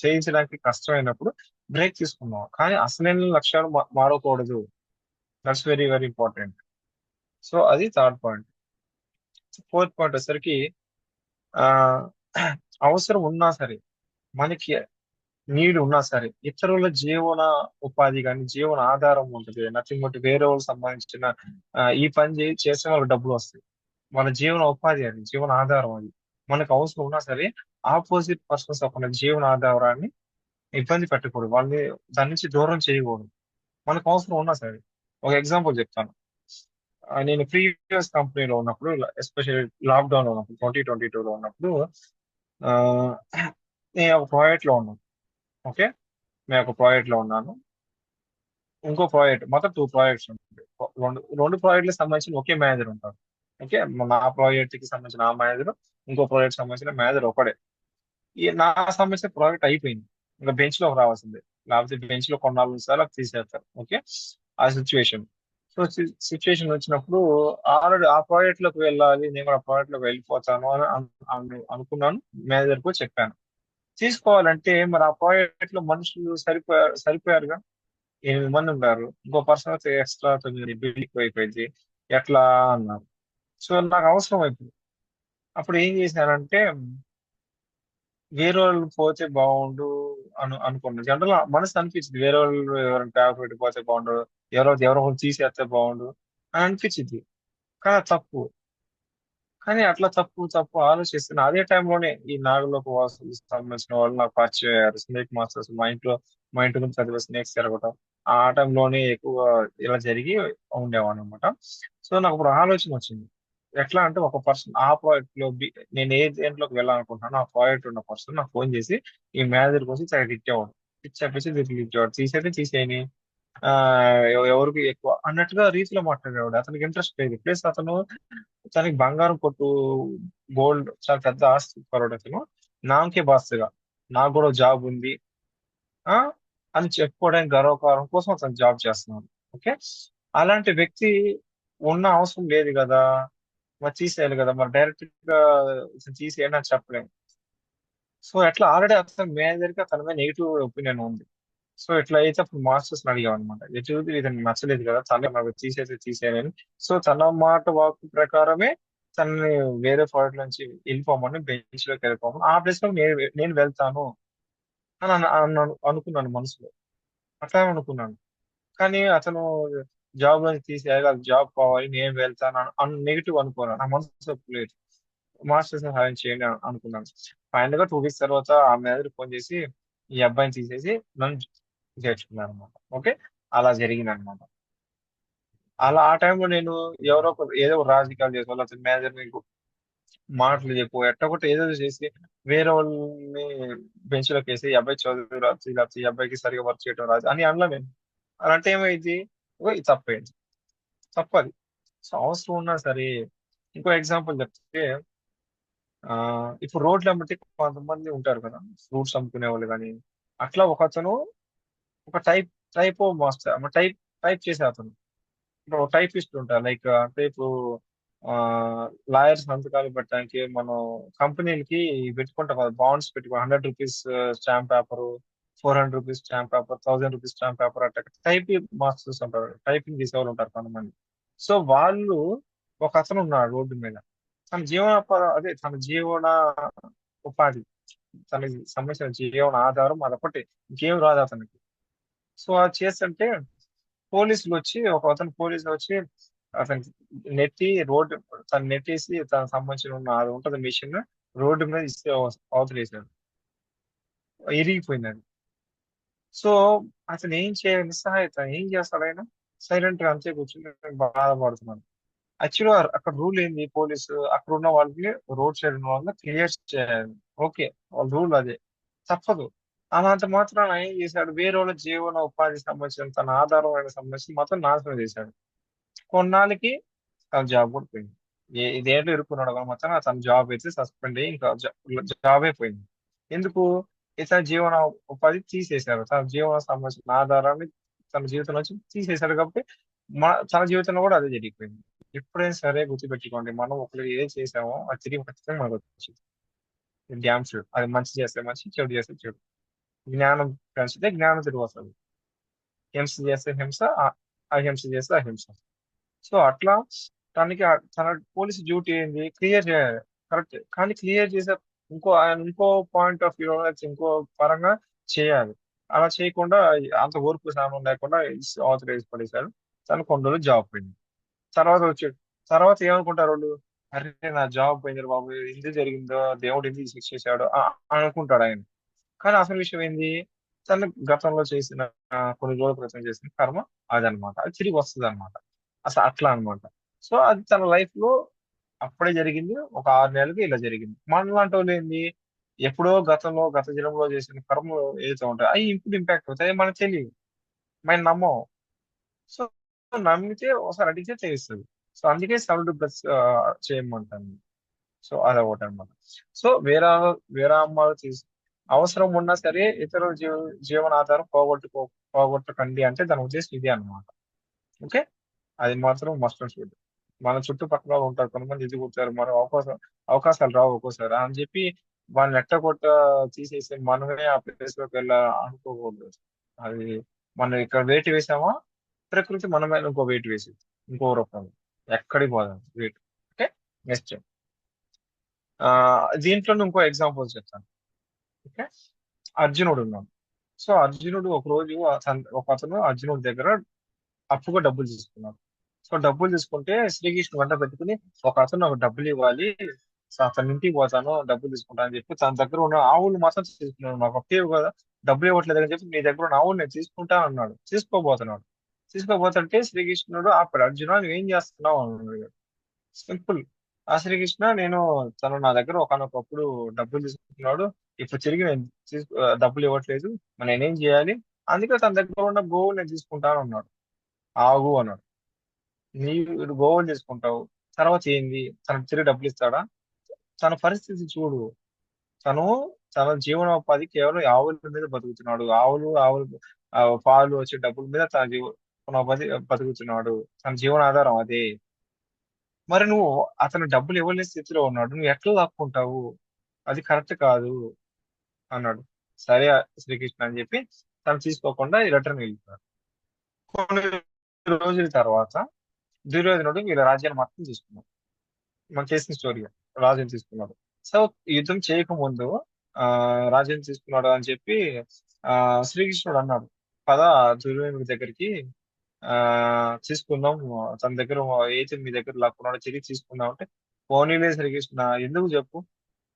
ఛేదించడానికి కష్టమైనప్పుడు బ్రేక్ తీసుకున్నాం. కానీ అసలైన లక్ష్యాలు మారకూడదు. That's very very important. So అది థర్డ్ పాయింట్. ఫోర్త్ పాయింట్ వచ్చేసరికి ఆ అవసరం ఉన్నా సరే, మనకి నీడ్ ఉన్నా సరే, ఇతరుల జీవన ఉపాధి కానీ జీవన ఆధారం ఉంటుంది. నథింగ్ బట్ వేరే వాళ్ళకి సంబంధించిన ఈ పని చేసే వాళ్ళకి డబ్బులు వస్తాయి. వాళ్ళ జీవన ఉపాధి అది, జీవన ఆధారం అది. మనకు అవసరం ఉన్నా సరే ఆపోజిట్ పర్సన్స్ ఒక జీవన ఆధారాన్ని ఇబ్బంది పెట్టకూడదు. వాళ్ళని దాని నుంచి దూరం చేయకూడదు. మనకు అవసరం ఉన్నా సరే. ఒక ఎగ్జాంపుల్ చెప్తాను. నేను ప్రీవియస్ కంపెనీలో ఉన్నప్పుడు, ఎస్పెషల్లీ లాక్డౌన్ లో ఉన్నప్పుడు, 2022లో ఉన్నప్పుడు ఆ, నేను ఒక ప్రాజెక్ట్ లో ఉన్నాను. ఓకే, నేను ఒక ప్రాజెక్ట్ లో ఉన్నాను. ఇంకో ప్రాజెక్ట్, మొత్తం టూ ప్రాజెక్ట్స్ ఉంటాయి. రెండు ప్రాజెక్టులకు సంబంధించిన ఒకే మేనేజర్ ఉంటారు. ఓకే, నా ప్రాజెక్ట్ కి సంబంధించిన ఆ మేనేజర్, ఇంకో ప్రాజెక్ట్ సంబంధించిన మేనేజర్ ఒకడే. నా సంబంధించిన ప్రాజెక్ట్ అయిపోయింది. ఇంకా బెంచ్ లోకి రావాల్సిందే. లేకపోతే బెంచ్ లో కొన్నాళ్ళు సార్లు తీసేస్తారు. ఓకే, ఆ సిచ్యువేషన్. సో సిచ్యువేషన్ వచ్చినప్పుడు ఆల్రెడీ ఆ ప్రాజెక్ట్ లోకి వెళ్ళాలి, నేను కూడా ఆ ప్రాజెక్ట్ లోకి వెళ్ళిపోతాను అని అనుకున్నాను. మేనేజర్ కు చెప్పాను. తీసుకోవాలంటే మరి ఆ ప్రాజెక్ట్ లో మనుషులు సరిపోయారుగా. 8 మంది ఉన్నారు. ఇంకో పర్సన్ అయితే ఎక్స్ట్రా 9 బిల్డింగ్ అయిపోయింది. ఎట్లా అన్నారు. సో నాకు అవసరం అయిపోయింది. అప్పుడు ఏం చేశానంటే, వేరే వాళ్ళు పోతే బాగుండు అనుకున్నా. జనరల్ మనసు అనిపించింది, వేరే వాళ్ళు ఎవరైనా ట్యాబ్ పెట్టిపోతే బాగుండు, ఎవరో ఒకరు తీసేస్తే బాగుండు అని అనిపించింది. కానీ అది తప్పు. కానీ అట్లా తప్పు తప్పు ఆలోచిస్తున్నా. అదే టైంలోనే ఈ నాగలోక వాసులకు సంబంధించిన వాళ్ళు నాకు పరిచయం అయ్యారు. స్నేక్ మాస్టర్స్ మా ఇంటి ముందు చదివే స్నేక్స్ జరగటం. ఆ టైంలోనే ఎక్కువ ఇలా జరిగి ఉండేవాడు అనమాట. సో నాకు ఇప్పుడు ఆలోచన వచ్చింది. ఎట్లా అంటే, ఒక పర్సన్ ఆ ప్రాజెక్ట్ లో నేను ఏ దేంట్లోకి వెళ్ళాలనుకుంటున్నానో ఆ ప్రాజెక్ట్ ఉన్న పర్సన్ నాకు ఫోన్ చేసి ఈ మేనేజర్ కోసం ఇచ్చేవాడు. ఇచ్చేసి ఇచ్చేవాడు. తీసేది తీసేయని, ఆ ఎవరికి ఎక్కువ అన్నట్టుగా రీతిలో మాట్లాడేవాడు. అతనికి ఇంట్రెస్ట్ లేదు. ప్లస్ అతను తనకి బంగారం కొట్టు, గోల్డ్, చాలా పెద్ద ఆస్తి పరుడు అతను. నాకే బాస్గా నాకు కూడా జాబ్ ఉంది ఆ అని చెప్పుకోవడానికి గర్వకారం కోసం అతను జాబ్ చేస్తున్నాడు. ఓకే, అలాంటి వ్యక్తి ఉన్న అవసరం లేదు కదా, మరి తీసేయాలి కదా, మరి డైరెక్ట్ గా తీసేయండి అని చెప్పలేము. సో ఎట్లా ఆల్రెడీ అతని మేనేజర్ కి అతని మీద నెగిటివ్ ఒపీనియన్ ఉంది. సో ఇట్లా అయితే అప్పుడు మాస్టర్స్ అడిగాం అనమాట. ఎటు ఇతనికి నచ్చలేదు కదా, తన నాకు తీసేసి తీసేయని. సో తన మాట వాక్కు ప్రకారమే తనని వేరే ప్రాజెక్ట్ నుంచి వెళ్ళిపోమని, బెంచ్ లోకి వెళ్ళిపోమని, ఆ ప్లేస్ లో నేను వెళ్తాను అని అనుకున్నాను మనసులో. అట్లా అనుకున్నాను. కానీ అతను జాబ్ నుంచి తీసేయాలి, అది జాబ్ కావాలి, నేను వెళ్తాను నెగిటివ్ అనుకున్నాను. నా మనసు ఒప్పులేదు. మాస్టర్స్ సహాయం చేయండి అనుకున్నాను. ఫైనల్ గా 2 వీక్స్ తర్వాత ఆ మేనేజర్ ఫోన్ చేసి ఈ అబ్బాయిని తీసేసి నన్ను చేర్చుకున్నాను అనమాట. ఓకే, అలా జరిగింది అనమాట. అలా ఆ టైంలో నేను ఏదో ఒక రాజకీయాలు చేసుకోవాలి, లేకపోతే మేనేజర్ మీకు మాటలు చెప్పు, ఎట్టకొట్ట ఏదో చేసి వేరే వాళ్ళని బెంచ్ లోకి వేసి ఈ అబ్బాయి చదువు రాదు, లేకపోతే ఈ అబ్బాయికి సరిగా వర్క్ చేయడం రాదు అని అనలా నేను. అలాంటి ఏమైంది? ఇది తప్పైంది. తప్పది. సో అవసరం ఉన్నా సరే. ఇంకో ఎగ్జాంపుల్ చెప్తే, ఆ ఇప్పుడు రోడ్లు అమ్మటి కొంతమంది ఉంటారు కదా, ఫ్రూట్స్ అమ్ముకునే వాళ్ళు కానీ. అట్లా ఒకతను ఒక టైప్ చేసే అతను. ఇప్పుడు టైపిస్ట్ ఉంటారు. లైక్ అంటే ఇప్పుడు ఆ లాయర్ సంతకాలు పెట్టడానికి మనం కంపెనీలకి పెట్టుకుంటాం కదా, బాండ్స్ పెట్టుకో, ₹100 stamp paper, ₹400 stamp paper, ₹1000 stamp paper, అట్లా టైపింగ్ మాస్టర్స్ ఉంటారు, టైపింగ్ చేసేవాళ్ళు ఉంటారు కొంతమంది. సో వాళ్ళు, ఒక అతను ఉన్నాడు రోడ్డు మీద, తన అదే తన జీవన ఉపాధి, తనకి సంబంధించిన జీవన ఆధారం అదొకటి, ఇంకేం రాదు అతనికి. సో అది చేస్తుంటే ఒక అతను పోలీసులు వచ్చి అతనికి నెట్టి రోడ్డు, తను నెట్టేసి తనకు సంబంధించిన అది ఉంటుంది మిషన్, రోడ్డు మీద ఇస్తే అవతలేసాడు, ఇరిగిపోయింది అది. సో అతను ఏం చేయాలి, నిస్సహాయత, ఏం చేస్తాడు ఆయన, సైలెంట్ గా అంతే కూర్చుని బాధపడుతున్నాడు. యాక్చువల్గా అక్కడ రూల్ ఏంది, పోలీసు అక్కడ ఉన్న వాళ్ళకి, రోడ్ సైడ్ ఉన్న వాళ్ళని క్లియర్ చేయాలి. ఓకే, వాళ్ళ రూల్ అదే, తప్పదు. అలాంటి మాత్రాన ఏం చేశాడు, వేరే వాళ్ళ జీవన ఉపాధి సంబంధించిన తన ఆధారమైన సంబంధించి మొత్తం నాశనం చేశాడు. కొన్నాళ్ళకి తన జాబ్ కూడా పోయింది. ఇదేంటో ఇరుక్కున్నాడు కదా మొత్తం, తన జాబ్ అయితే సస్పెండ్ అయ్యి ఇంకా జాబే పోయింది. ఎందుకు, ఇతని జీవన ఉపాధి తీసేశారు, తన జీవన సంబంధించిన ఆధారాన్ని తన జీవితం నుంచి తీసేశారు కాబట్టి తన జీవితంలో కూడా అదే జరిగిపోయింది. ఎప్పుడైనా సరే గుర్తుపెట్టుకోండి, మనం ఒకరు ఏది చేసామో అది తిరిగి ఖచ్చితంగా మనకు వచ్చింది. డ్యామ్ షూర్, అది మంచి చేస్తే మంచి, చెడు చేస్తే చెడు. జ్ఞానం పెంచితే జ్ఞానం తిరిగి వస్తుంది, హింస చేస్తే హింస, అహింస చేస్తే అహింస. సో అట్లా తన పోలీసు డ్యూటీ ఏంది, క్లియర్ చేయాలి, కరెక్ట్. కానీ క్లియర్ చేసే ఆయన ఇంకో పాయింట్ ఆఫ్ వ్యూ, ఇంకో పరంగా చేయాలి. అలా చేయకుండా అంత ఓర్పు సహనం లేకుండా ఆథరైజ్ పడేశారు. తను కొన్ని రోజులు జాబ్ పోయింది. తర్వాత వచ్చాడు, తర్వాత ఏమనుకుంటారు వాళ్ళు, అరే నా జాబ్ పోయింది బాబు, ఎందుకు జరిగిందో, దేవుడు ఎందుకు శిక్ష చేశాడు అనుకుంటాడు ఆయన. కానీ అసలు విషయం ఏంది, తను గతంలో చేసిన, కొన్ని రోజుల క్రితం చేసిన కర్మ అదనమాట, అది తిరిగి వస్తుంది అనమాట. అసలు అట్లా అన్నమాట. సో అది తన లైఫ్ లో అప్పుడే జరిగింది, ఒక 6 నెలలకి ఇలా జరిగింది. మనలాంటి వాళ్ళు ఏంది, ఎప్పుడో గత జన్మలో చేసిన కర్మలు ఏదైతే ఉంటాయో అవి ఇప్పుడు ఇంపాక్ట్ అవుతాయి, మనకు తెలియదు, మనం నమ్మం. సో నమ్మితే ఒకసారి అడిగితే తెలుస్తుంది. సో అందుకే 70+ చేయమంటాను. సో అదొకటి అనమాట. సో వేరే అమ్మాయిలు అవసరం ఉన్నా సరే ఇతరుల జీవనాధారం పోగొట్టకండి అంటే దాని ఉద్దేశం ఇదే అన్నమాట. ఓకే, అది మాత్రం మస్ట్ అండ్ షుడ్. మన చుట్టుపక్కల ఉంటారు కొంతమంది, ఎదుగుతారు, మనం అవకాశాలు రావు ఒక్కోసారి అని చెప్పి వాళ్ళని ఎట్టగొట్ట తీసేసి మనమే ఆ ప్లేస్ లోకి అనుకోకూడదు. అది మనం ఇక్కడ వెయిట్ వేసామా, ప్రకృతి మన మీద ఇంకో వెయిట్ వేసింది, ఇంకో రూపంలో, ఎక్కడికి పోదాం వెయిట్. ఓకే, నెక్స్ట్ ఆ దీంట్లో ఇంకో ఎగ్జాంపుల్ చెప్తాను. ఓకే, అర్జునుడు ఉన్నాడు. సో అర్జునుడు ఒక రోజు ఒక అతను అర్జునుడి దగ్గర అప్పుగా డబ్బులు తీసుకున్నాడు. సో డబ్బులు తీసుకుంటే శ్రీకృష్ణుడు వెంట పెట్టుకుని, ఒక అతను నాకు డబ్బులు ఇవ్వాలి, సో అతని ఇంటికి పోతాను డబ్బులు తీసుకుంటాను అని చెప్పి తన దగ్గర ఉన్న ఆవులు మాత్రం తీసుకున్నాడు. నాకు అప్పేవి కదా, డబ్బులు ఇవ్వట్లేదు అని చెప్పి నీ దగ్గర ఉన్న ఆవులు నేను తీసుకుంటా అన్నాడు. తీసుకోబోతుంటే శ్రీకృష్ణుడు ఆపాడు, అర్జున నువ్వు ఏం చేస్తున్నావు అన్నాడు. సింపుల్, ఆ శ్రీకృష్ణ నేను, తను నా దగ్గర ఒకనొకప్పుడు డబ్బులు తీసుకుంటున్నాడు, ఇప్పుడు తిరిగి నేను డబ్బులు ఇవ్వట్లేదు, మరి నేనేం చేయాలి, అందుకే తన దగ్గర ఉన్న గోవులు నేను తీసుకుంటాను అన్నాడు. ఆగు అన్నాడు. నీవు గోవులు తీసుకుంటావు, తర్వాత ఏంది, తనకు తిరిగి డబ్బులు ఇస్తాడా, తన పరిస్థితి చూడు. తను తన జీవనోపాధి కేవలం ఆవుల మీద బతుకుతున్నాడు, ఆవులు పాలు వచ్చే డబ్బుల మీద తన జీవనోపాధి బతుకుతున్నాడు, తన జీవనాధారం అదే. మరి నువ్వు అతను డబ్బులు ఇవ్వలేని స్థితిలో ఉన్నాడు, నువ్వు ఎట్లా లాక్కుంటావు, అది కరెక్ట్ కాదు అన్నాడు. సరే శ్రీకృష్ణ అని చెప్పి తను తీసుకోకుండా రిటర్న్ వెళ్ళిపోయాడు. కొన్ని రోజుల తర్వాత దుర్యోధనుడు వీళ్ళ రాజ్యాన్ని మొత్తం తీసుకున్నాడు. మనం చేసిన స్టోరీ, రాజ్యం తీసుకున్నాడు. సో యుద్ధం చేయకముందు ఆ రాజ్యం తీసుకున్నాడు అని చెప్పి ఆ శ్రీకృష్ణుడు అన్నాడు, పద దుర్యోధనుడి దగ్గరికి, ఆ తీసుకుందాం, తన దగ్గర అయితే మీ దగ్గర లాక్కున్నాడో తిరిగి తీసుకుందాం అంటే, పోనీలే శ్రీకృష్ణ ఎందుకు చెప్పు,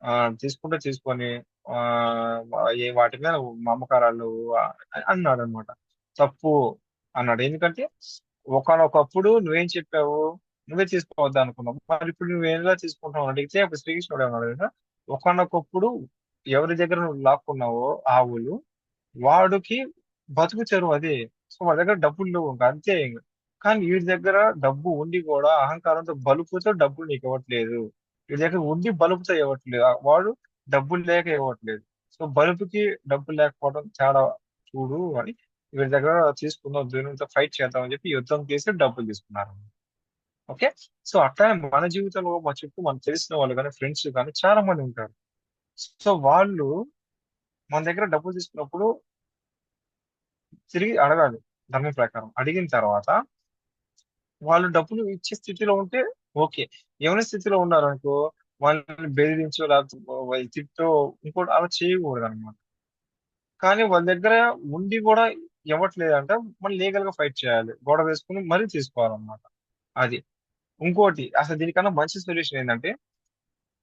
ఆ తీసుకుంటే తీసుకొని, ఆ వాటి మీద మమకారాలు అన్నాడు అనమాట. తప్పు అన్నాడు, ఎందుకంటే ఒకనొకప్పుడు నువ్వేం చెప్పావు, నువ్వే తీసుకోవద్దు అనుకున్నావు, మరి ఇప్పుడు నువ్వు ఎలా తీసుకుంటావు అని అడిగితే అప్పుడు శ్రీకృష్ణుడు అన్నాడు కదా, ఒకనొకప్పుడు ఎవరి దగ్గర నువ్వు లాక్కున్నావో ఆవులు, వాడికి బతుకు చెరువు అదే. సో వాడి దగ్గర డబ్బులు లేవు ఇంకా అంతే ఇంక. కానీ వీడి దగ్గర డబ్బు ఉండి కూడా అహంకారంతో బలుపుతో డబ్బులు నీకు ఇవ్వట్లేదు, వీడి దగ్గర ఉండి బలుపుతో ఇవ్వట్లేదు, వాడు డబ్బులు లేక ఇవ్వట్లేదు. సో బలుపుకి డబ్బులు లేకపోవడం చాలా చూడు అని, వీడి దగ్గర తీసుకుందాం, దీనితో ఫైట్ చేద్దాం అని చెప్పి యుద్ధం చేసి డబ్బులు తీసుకున్నారు. ఓకే. సో అట్లానే మన జీవితంలో మా చుట్టూ మనకు తెలిసిన వాళ్ళు కానీ ఫ్రెండ్స్ కానీ చాలా మంది ఉంటారు. సో వాళ్ళు మన దగ్గర డబ్బులు తీసుకున్నప్పుడు తిరిగి అడగాలి ధర్మం ప్రకారం. అడిగిన తర్వాత వాళ్ళు డబ్బులు ఇచ్చే స్థితిలో ఉంటే ఓకే. ఎవరి స్థితిలో ఉన్నారనుకో వాళ్ళని బెదిరించో లేకపోతే తిట్టో ఇంకోటి అలా చేయకూడదు అనమాట. కానీ వాళ్ళ దగ్గర ఉండి కూడా ఇవ్వట్లేదంటే మనం లీగల్ గా ఫైట్ చేయాలి. గొడవ వేసుకుని మరీ తీసుకోవాలన్నమాట. అది. ఇంకోటి అసలు దీనికన్నా మంచి సొల్యూషన్ ఏంటంటే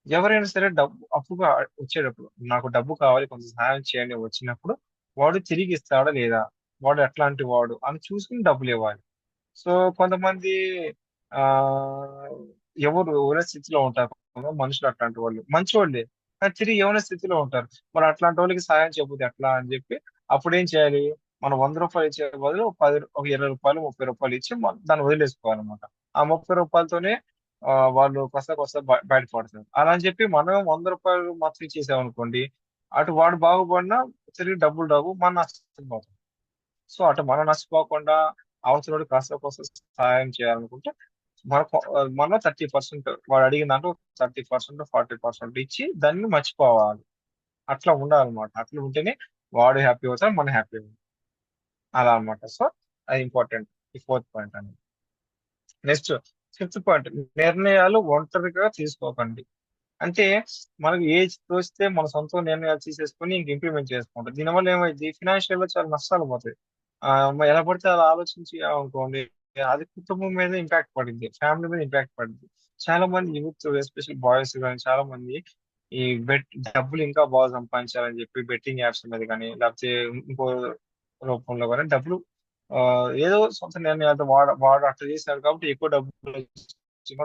ఎవరైనా సరే డబ్బు అప్పుగా వచ్చేటప్పుడు నాకు డబ్బు కావాలి కొంచెం సహాయం చేయండి వచ్చినప్పుడు వాడు తిరిగి ఇస్తాడా లేదా? వాడు ఎట్లాంటి వాడు అని చూసుకుని డబ్బులు ఇవ్వాలి. సో కొంతమంది ఆ ఎవరు ఎవరైనా స్థితిలో ఉంటారు. మనుషులు అట్లాంటి వాళ్ళు మంచివాళ్ళే కానీ తిరిగి ఎవరైనా స్థితిలో ఉంటారు. మరి అట్లాంటి వాళ్ళకి సాయం చేయకపోతే ఎట్లా అని చెప్పి అప్పుడు ఏం చేయాలి? మనం ₹100 ఇచ్చే బదులు ఒక ₹20 ₹30 ఇచ్చి దాన్ని వదిలేసుకోవాలన్నమాట. ఆ ₹30తోనే వాళ్ళు కొస్తా బయటపడతారు. అలా అని చెప్పి మనం ₹100 మాత్రం ఇచ్చేసామనుకోండి అటు వాడు బాగుపడినా తిరిగి డబ్బులు రావు మనం నష్టపోతాం. సో అటు మనం నష్టపోకుండా అవతలోడు కాస్త కోస్త సహాయం చేయాలనుకుంటే మనలో 30% వాడు అడిగిన దాంట్లో 30% 40% ఇచ్చి దాన్ని మర్చిపోవాలి. అట్లా ఉండాలన్నమాట. అట్లా ఉంటేనే వాడు హ్యాపీ అవుతాడు. మనం హ్యాపీ అవుతాం. అలా అన్నమాట. సో అది ఇంపార్టెంట్. ఈ ఫోర్త్ పాయింట్ అనేది. నెక్స్ట్ ఫిఫ్త్ పాయింట్ నిర్ణయాలు ఒంటరిగా తీసుకోకండి. అంటే మనకు ఏది తోస్తే మన సొంత నిర్ణయాలు తీసేసుకొని ఇంక ఇంప్లిమెంట్ చేసుకుంటాం. దీనివల్ల ఏమైంది ఫినాన్షియల్ గా చాలా నష్టాలు పోతాయి. ఎలా పడితే అలా ఆలోచించి అనుకోండి అది కుటుంబం మీద ఇంపాక్ట్ పడింది. ఫ్యామిలీ మీద ఇంపాక్ట్ పడింది. చాలా మంది యూత్ ఎస్పెషల్ బాయ్స్ కానీ చాలా మంది ఈ డబ్బులు ఇంకా బాగా సంపాదించాలని చెప్పి బెట్టింగ్ యాప్స్ మీద కానీ లేకపోతే ఇంకో రూపంలో కానీ డబ్బులు ఏదో సొంత నిర్ణయాలతో వాడు అట్లా చేశాడు కాబట్టి ఎక్కువ డబ్బులు వచ్చి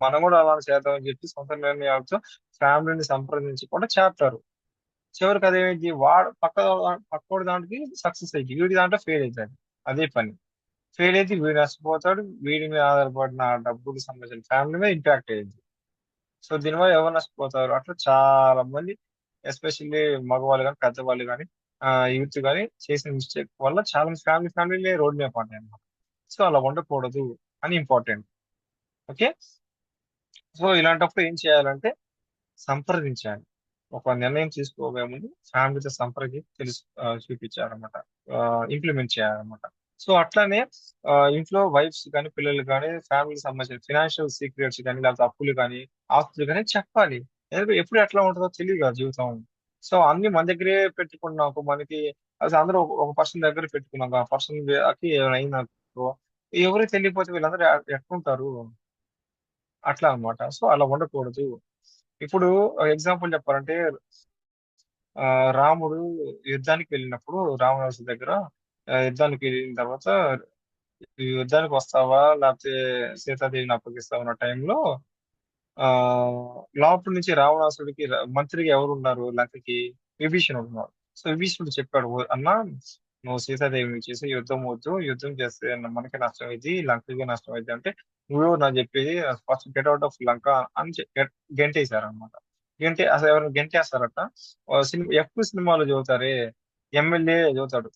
మనం కూడా అలా చేద్దాం అని చెప్పి సొంత నిర్ణయాలతో ఫ్యామిలీని సంప్రదించకుండా చేస్తారు. చివరికి అదేమైంది పక్కోడి దాంట్కి సక్సెస్ అయ్యి వీడి దాంట్లో ఫెయిల్ అవుతాడు. అదే పని ఫెయిల్ అయితే వీడు నష్టపోతాడు. వీడి మీద ఆధారపడిన డబ్బులకు సంబంధించిన ఫ్యామిలీ మీద ఇంపాక్ట్ అయ్యింది. సో దీనివల్ల ఎవరు నష్టపోతారు? అట్లా చాలా మంది ఎస్పెషల్లీ మగవాళ్ళు కానీ పెద్దవాళ్ళు కానీ యూత్ కానీ చేసిన మిస్టేక్ వల్ల చాలా మంది ఫ్యామిలీ రోడ్ మీద పడ్డాయి అన్నమాట. సో అలా ఉండకూడదు అని ఇంపార్టెంట్. ఓకే. సో ఇలాంటప్పుడు ఏం చేయాలంటే సంప్రదించాలి. ఒక నిర్ణయం తీసుకోబోయే ముందు ఫ్యామిలీతో సంప్రదించి చూపించాలన్నమాట. ఇంప్లిమెంట్ చేయాలన్నమాట. సో అట్లానే ఇంట్లో వైఫ్స్ కానీ పిల్లలు కానీ ఫ్యామిలీకి సంబంధించిన ఫినాన్షియల్ సీక్రెట్స్ కానీ లేకపోతే అప్పులు కానీ ఆస్తులు కానీ చెప్పాలి. ఎందుకంటే ఎప్పుడు ఎట్లా ఉంటుందో తెలియదు కదా జీవితం. సో అన్ని మన దగ్గరే పెట్టుకున్నాక మనకి అసలు అందరూ ఒక పర్సన్ దగ్గర పెట్టుకున్నాక ఆ పర్సన్ కి ఏమైనా అయిందనుకో ఎవరికి తెలియకపోతే వీళ్ళందరూ ఎట్లుంటారు? అట్లా అన్నమాట. సో అలా ఉండకూడదు. ఇప్పుడు ఎగ్జాంపుల్ చెప్పాలంటే రాముడు యుద్ధానికి వెళ్ళినప్పుడు రావణాసుడి దగ్గర యుద్ధానికి వెళ్ళిన తర్వాత "ఈ యుద్ధానికి వస్తావా లేకపోతే సీతాదేవిని అప్పగిస్తావా అన్న టైంలో ఆ లోపల నుంచి రావణాసుడికి మంత్రిగా ఎవరు ఉన్నారు లంకకి విభీషణుడు ఉన్నారు. సో విభీషణుడు చెప్పాడు అన్నా నువ్వు సీతాదేవిని చేసి యుద్ధం వద్దు యుద్ధం చేస్తే మనకి నష్టం అయింది లంకకి నష్టం అయింది అంటే నువ్వు నాకు చెప్పేది ఫస్ట్ గెట్ అవుట్ ఆఫ్ లంక అని గెంటేశారు అనమాట. అసలు ఎవరైనా గెంటేస్తారట సినిమా ఎక్కువ సినిమాలు చదువుతారే ఎమ్మెల్యే చదువుతాడు.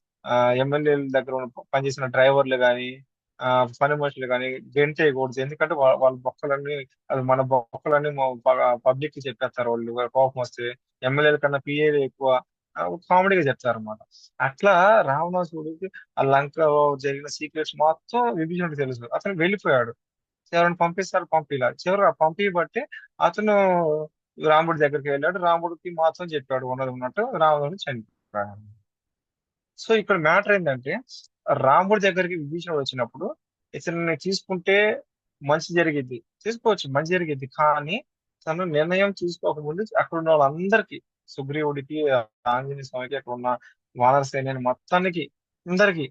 ఎమ్మెల్యేల దగ్గర పనిచేసిన డ్రైవర్లు కానీ ఆ పని మనుషులు కానీ గెంటేయకూడదు. ఎందుకంటే వాళ్ళ బొక్కలన్నీ అది మన బొక్కలన్నీ పబ్లిక్ కి చెప్పేస్తారు వాళ్ళు కోపం వస్తే ఎమ్మెల్యేల కన్నా పిఏలు ఎక్కువ కామెడీగా చెప్తారు అనమాట. అట్లా రావణాసుడికి ఆ లంకలో జరిగిన సీక్రెట్స్ మొత్తం విభీషణుడికి తెలుసు. అతను వెళ్ళిపోయాడు. ఎవరైనా పంపిస్తారు పంపిలా చివరి ఆ పంపిబట్టే అతను రాముడి దగ్గరికి వెళ్ళాడు. రాముడికి మాత్రం చెప్పాడు ఉన్నది ఉన్నట్టు రావణుడు చనిపోయాడు. సో ఇక్కడ మ్యాటర్ ఏంటంటే రాముడి దగ్గరికి విభీషణుడు వచ్చినప్పుడు ఇతన్ని తీసుకుంటే మంచి జరిగిద్ది తీసుకోవచ్చు మంచి జరిగిద్ది కానీ తను నిర్ణయం తీసుకోకముందు అక్కడ ఉన్న వాళ్ళందరికీ సుగ్రీవుడికి ఆంజనేయ స్వామికి అక్కడ ఉన్న వానర సైన్యాన్ని మొత్తానికి అందరికి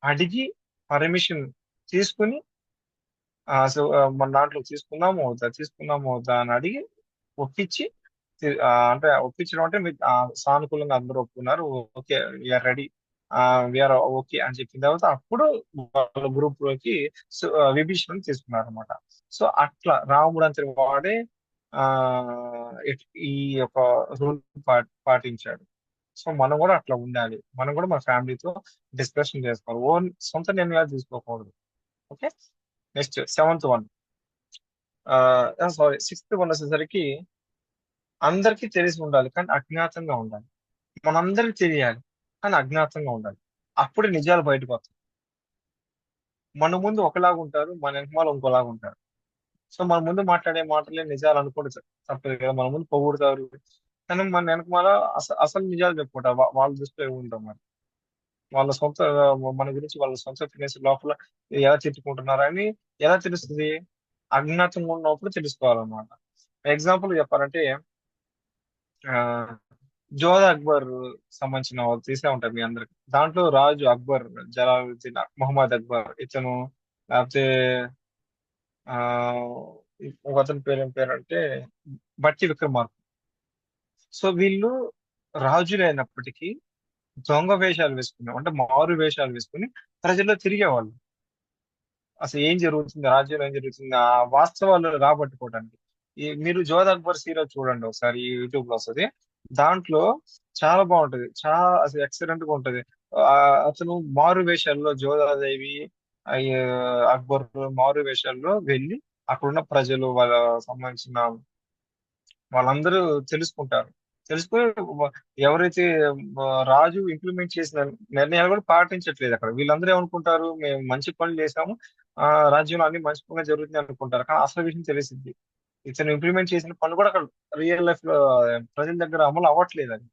అడిగి పర్మిషన్ తీసుకుని మన దాంట్లో తీసుకుందాము వద్దా అని అడిగి ఒప్పించి అంటే ఒప్పించడం అంటే సానుకూలంగా అందరూ ఒప్పుకున్నారు. Okay we are ready we are okay అని చెప్పిన తర్వాత అప్పుడు వాళ్ళ గ్రూప్ లోకి విభీషణుని తీసుకున్నారు అనమాట. సో అట్లా రాముడు అంతటి వాడే ఆ ఈ యొక్క రూల్ పాటించాడు. సో మనం కూడా అట్లా ఉండాలి. మనం కూడా మన ఫ్యామిలీతో డిస్కషన్ చేసుకోవాలి. ఓన్ సొంత నిర్ణయాలు తీసుకోకూడదు. Okay. Next seventh one sorry, sixth one వచ్చేసరికి అందరికీ తెలిసి ఉండాలి కానీ అజ్ఞాతంగా ఉండాలి. మనందరికి తెలియాలి కానీ అజ్ఞాతంగా ఉండాలి. అప్పుడు నిజాలు బయటకు వస్తాయి. మన ముందు ఒకలాగా ఉంటారు, మన వెనకాల ఇంకోలాగా ఉంటారు. సో మన ముందు మాట్లాడే మాటలే నిజాలు అనుకోండి, తప్పదు కదా. మన ముందు పొగుడుతారు కానీ మన వెనకమాల అసలు నిజాలు చెప్పుకుంటారు. వాళ్ళ దృష్టిలో ఏముంటాం మరి, వాళ్ళ సొంత మన గురించి వాళ్ళ సొంత ఫిట్నెస్ లోపల ఎలా తిట్టుకుంటున్నారు అని ఎలా తెలుస్తుంది? అజ్ఞాతంగా ఉన్నప్పుడు తెలుసుకోవాలన్నమాట. ఎగ్జాంపుల్ చెప్పాలంటే ఆ జోధా అక్బర్ సంబంధించిన వాళ్ళు తీసే ఉంటారు మీ అందరికి. దాంట్లో రాజు అక్బర్, జలాలుద్దీన్ మొహమ్మద్ అక్బర్ ఇతను, లేకపోతే ఆ ఒక అతని పేరు ఏం పేరు అంటే బట్టి విక్రమార్క. సో వీళ్ళు రాజులైనప్పటికీ దొంగ వేషాలు వేసుకుని, అంటే మారు వేషాలు వేసుకుని ప్రజల్లో తిరిగేవాళ్ళు. అసలు ఏం జరుగుతుంది, రాజ్యంలో ఏం జరుగుతుంది ఆ వాస్తవాలు రాబట్టుకోవడానికి. మీరు జోధ్ అక్బర్ సీరియల్ చూడండి ఒకసారి, యూట్యూబ్ లో వస్తుంది. దాంట్లో చాలా బాగుంటది, చాలా అసలు ఎక్సలెంట్ గా ఉంటది. ఆ అతను మారు వేషాల్లో జోధాదేవి, ఆ, ఈ అక్బర్ మారు వేషాల్లో వెళ్ళి అక్కడున్న ప్రజలు వాళ్ళ సంబంధించిన వాళ్ళందరూ తెలుసుకుంటారు. తెలుసుకుని ఎవరైతే రాజు ఇంప్లిమెంట్ చేసిన నిర్ణయాలు కూడా పాటించట్లేదు అక్కడ. వీళ్ళందరూ ఏమనుకుంటారు, మేము మంచి పనులు చేసాము, ఆ రాజ్యంలో అన్ని మంచి పనులు జరుగుతుంది అనుకుంటారు. కానీ అసలు విషయం తెలిసింది, ఇతను ఇంప్లిమెంట్ చేసిన పనులు కూడా అక్కడ రియల్ లైఫ్ లో ప్రజల దగ్గర అమలు అవ్వట్లేదు అది.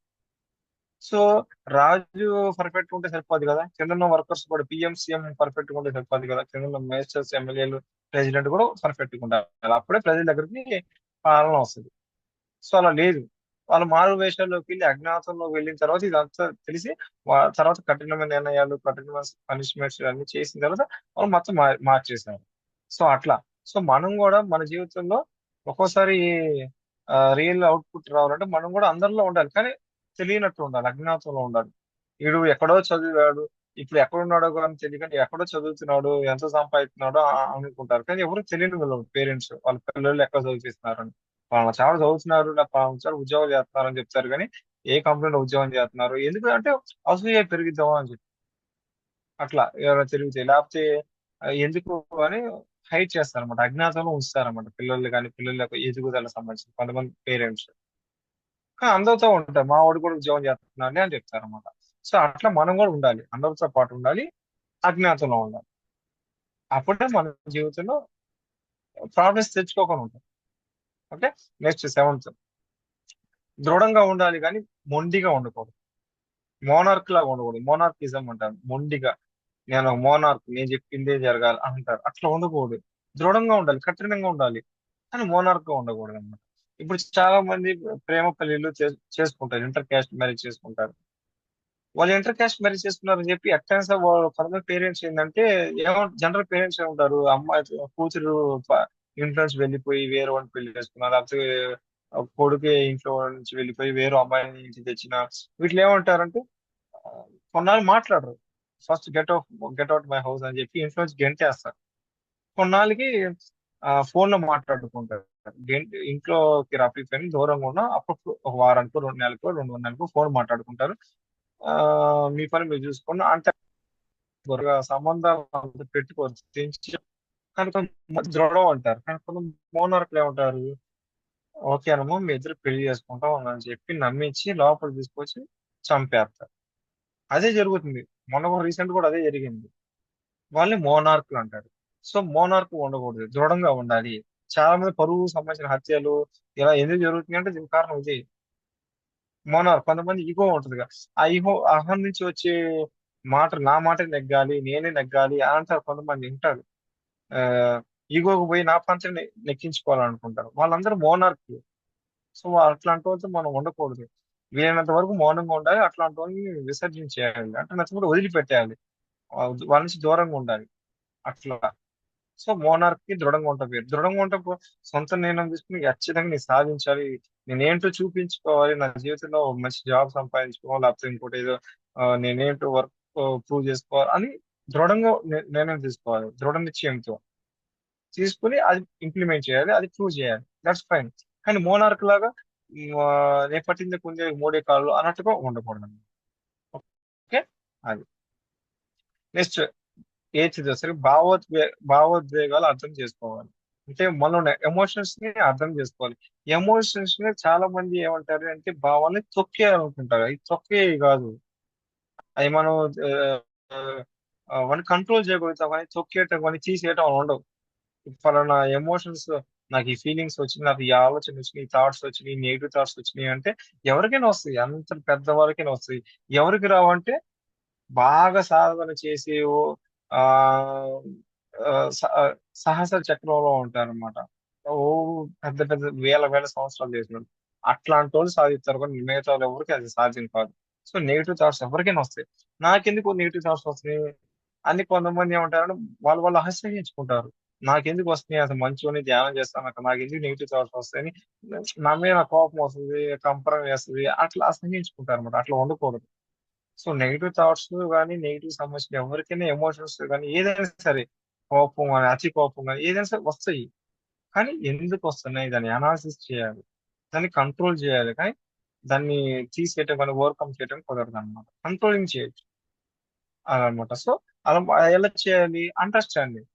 సో రాజు పర్ఫెక్ట్ ఉంటే సరిపోదు కదా, కింద ఉన్న వర్కర్స్ కూడా పిఎం సీఎం పర్ఫెక్ట్ ఉంటే సరిపోదు కదా, కింద ఉన్న మినిస్టర్స్ ఎమ్మెల్యేలు ప్రెసిడెంట్ కూడా పర్ఫెక్ట్ గా ఉండాలి. అప్పుడే ప్రజల దగ్గరికి పాలన వస్తుంది. సో అలా లేదు. వాళ్ళు మారు వేషాల్లోకి వెళ్ళి అజ్ఞాతంలోకి వెళ్ళిన తర్వాత ఇదంతా తెలిసి తర్వాత కఠినమైన నిర్ణయాలు, కఠినమైన పనిష్మెంట్స్ అన్ని చేసిన తర్వాత వాళ్ళు మొత్తం మార్చేశారు. సో అట్లా. సో మనం కూడా మన జీవితంలో ఒక్కోసారి రియల్ అవుట్పుట్ రావాలంటే మనం కూడా అందరిలో ఉండాలి కానీ తెలియనట్టు ఉండాలి, అజ్ఞాతంలో ఉండాలి. వీడు ఎక్కడో చదివాడు, ఇప్పుడు ఎక్కడున్నాడో కూడా తెలియక ఎక్కడో చదువుతున్నాడు, ఎంత సంపాదిస్తున్నాడో అనుకుంటారు. కానీ ఎవరు తెలియని వాళ్ళు పేరెంట్స్ వాళ్ళ పిల్లలు ఎక్కడ చదివిస్తున్నారు, పలానా చాలు చదువుతున్నారు, లేదా పలానా చాలు ఉద్యోగాలు చేస్తున్నారు అని చెప్తారు. కానీ ఏ కంపెనీలో ఉద్యోగం చేస్తున్నారు, ఎందుకు అంటే అసూయ పెరిగిద్దామా అని చెప్పి అట్లా ఎవరైనా తిరిగితే, లేకపోతే ఎందుకు అని హైడ్ చేస్తారన్నమాట, అజ్ఞాతంలో ఉంచుతారన్నమాట పిల్లలు. కానీ పిల్లల యొక్క ఎదుగుదల సంబంధించి కొంతమంది పేరెంట్స్ అందరితో ఉంటారు, మా వాడు కూడా ఉద్యోగం చేస్తున్నాడు అని చెప్తారన్నమాట. సో అట్లా మనం కూడా ఉండాలి, అందరితో పాటు ఉండాలి, అజ్ఞాతంలో ఉండాలి. అప్పుడే మన జీవితంలో ప్రాబ్లమ్స్ తెచ్చుకోకుండా ఉంటాం. ఓకే. నెక్స్ట్ సెవెంత్, దృఢంగా ఉండాలి కానీ మొండిగా ఉండకూడదు. మోనార్క్ లాగా ఉండకూడదు. మోనార్కిజం అంటారు మొండిగా. నేను మోనార్క్, నేను చెప్పిందే జరగాలి అంటారు, అట్లా ఉండకూడదు. దృఢంగా ఉండాలి, కఠినంగా ఉండాలి కానీ మోనార్క్ గా ఉండకూడదు అన్నమాట. ఇప్పుడు చాలా మంది ప్రేమ పెళ్లిళ్ళు చేసుకుంటారు, ఇంటర్ క్యాస్ట్ మ్యారేజ్ చేసుకుంటారు. వాళ్ళు ఇంటర్ క్యాస్ట్ మ్యారేజ్ చేసుకున్నారని చెప్పి ఎట్లా వాళ్ళు కొంతమంది పేరెంట్స్ ఏంటంటే, జనరల్ పేరెంట్స్ ఏమంటారు, అమ్మాయి కూతురు ఇంట్లో నుంచి వెళ్ళిపోయి వేరే వాడిని పెళ్లి చేసుకున్నారు, లేకపోతే కొడుకే ఇంట్లో నుంచి వెళ్ళిపోయి వేరే అమ్మాయిని ఇంటికి తెచ్చిన, వీటిలో ఏమంటారంటే ఆ, కొన్నాళ్ళు మాట్లాడరు. First get out my house అని చెప్పి ఇంట్లో నుంచి గెంటేస్తారు. కొన్నాళ్ళకి ఫోన్ లో మాట్లాడుకుంటారు. ఇంట్లోకి రప్పిపోయి దూరంగా ఉన్న అప్పుడు ఒక వారానికో, 2 నెలలకో, 2 నెలలకో ఫోన్ మాట్లాడుకుంటారు. ఆ మీ పని మీరు చూసుకోండి అంటే త్వరగా సంబంధాలు అంత పెట్టుకోరు, తెంచి. కానీ కొంతమంది దృఢం అంటారు, కానీ కొంత మోనార్కులు ఏమంటారు, ఓకే అనమో మీ ఇద్దరు పెళ్లి చేసుకుంటాం అని చెప్పి నమ్మించి లోపల తీసుకొచ్చి చంపేస్తారు. అదే జరుగుతుంది. మొన్న కూడా రీసెంట్ కూడా అదే జరిగింది. వాళ్ళని మోనార్కులు అంటారు. సో మోనార్క్ ఉండకూడదు, దృఢంగా ఉండాలి. చాలా మంది పరువు సంబంధించిన హత్యలు ఇలా ఎందుకు జరుగుతుంది అంటే దీనికి కారణం ఇది. మోనార్క్ కొంతమంది ఈగో ఉంటుంది కదా, ఆ ఈగో అహం నుంచి వచ్చే మాటలు, నా మాట నెగ్గాలి, నేనే నెగ్గాలి అని అంటారు కొంతమంది ఉంటారు. ఆ ఈగోకు పోయి నా పంచని నెక్కించుకోవాలనుకుంటారు, వాళ్ళందరూ మోనార్క్. సో అట్లాంటి వాళ్ళతో మనం ఉండకూడదు. వీలైనంత వరకు మౌనంగా ఉండాలి, అట్లాంటి వాళ్ళని విసర్జించేయాలి, అంటే నచ్చకుండా వదిలిపెట్టేయాలి, వాళ్ళ నుంచి దూరంగా ఉండాలి అట్లా. సో మోనార్క్ కి దృఢంగా ఉంటుంది. దృఢంగా ఉంటే సొంత నిర్ణయం తీసుకుని ఖచ్చితంగా నేను సాధించాలి, నేనేంటో చూపించుకోవాలి, నా జీవితంలో ఒక మంచి జాబ్ సంపాదించుకోవాలి, లేకపోతే ఇంకోటి ఏదో నేనేంటో వర్క్ ప్రూవ్ చేసుకోవాలి అని దృఢంగా నిర్ణయం తీసుకోవాలి. దృఢ నిశ్చయంతో తీసుకుని అది ఇంప్లిమెంట్ చేయాలి, అది ప్రూవ్ చేయాలి, దట్స్ ఫైన్. కానీ మోనార్క్ లాగా నేను పట్టింది కుందే మూడే కాళ్ళు అన్నట్టుగా ఉండకూడదు. ఓకే. అది. నెక్స్ట్ ఎయిత్ దశ భావోద్వేగాలు అర్థం చేసుకోవాలి. అంటే మనలో ఎమోషన్స్ ని అర్థం చేసుకోవాలి. ఎమోషన్స్ ని చాలా మంది ఏమంటారు అంటే భావాల్ని తొక్కేయాలనుకుంటారు. అవి తొక్కేవి కాదు. అవి మనం వాటిని కంట్రోల్ చేయగలుగుతాం కానీ తొక్కేయటం కానీ తీసేయటం అలా ఉండవు. ఫలానా ఎమోషన్స్, నాకు ఈ ఫీలింగ్స్ వచ్చినాయి, నాకు ఈ ఆలోచన వచ్చినాయి, ఈ థాట్స్ వచ్చినాయి, నెగిటివ్ థాట్స్ వచ్చినాయి అంటే ఎవరికైనా వస్తాయి. అంత పెద్దవారికైనా వస్తాయి. ఎవరికి రావంటే బాగా సాధన చేసి ఆ ఆ, స- ఆ, సహస్ర చక్రంలో ఉంటారన్నమాట. ఓ పెద్ద పెద్ద వేల వేల సంవత్సరాలు చేసినాడు. అట్లాంటి వాళ్ళు సాధిస్తారు కానీ మిగతా వాళ్ళు ఎవరికి అది సాధ్యం కాదు. సో నెగిటివ్ థాట్స్ ఎవరికైనా వస్తాయి. నాకెందుకు నెగిటివ్ థాట్స్ వస్తాయి అని కొంతమంది ఏమంటారంటే వాళ్ళు అసహ్యించుకుంటారు. నాకెందుకు వస్తున్నాయి, అసలు మంచిగానే ధ్యానం చేస్తాను అక్కడ, నాకు ఎందుకు నెగిటివ్ థాట్స్ వస్తాయని నా మీద కోపం వస్తుంది, కంపరం వేస్తుంది, అట్లా అసహ్యించుకుంటారు అనమాట. అట్లా ఉండకూడదు. సో నెగిటివ్ థాట్స్ కానీ నెగిటివ్ సమస్యలు ఎవరికైనా ఎమోషన్స్ కానీ ఏదైనా సరే, కోపం కానీ అతి కోపం కానీ ఏదైనా సరే వస్తాయి. కానీ ఎందుకు వస్తున్నాయి దాన్ని అనాలిసిస్ చేయాలి, దాన్ని కంట్రోల్ చేయాలి. కానీ దాన్ని తీసేయటం కానీ ఓవర్కమ్ చేయడం కుదరదు అనమాట. కంట్రోలింగ్ చేయొచ్చు అనమాట. సో అలా ఎలా చేయాలి, అండర్స్టాండింగ్.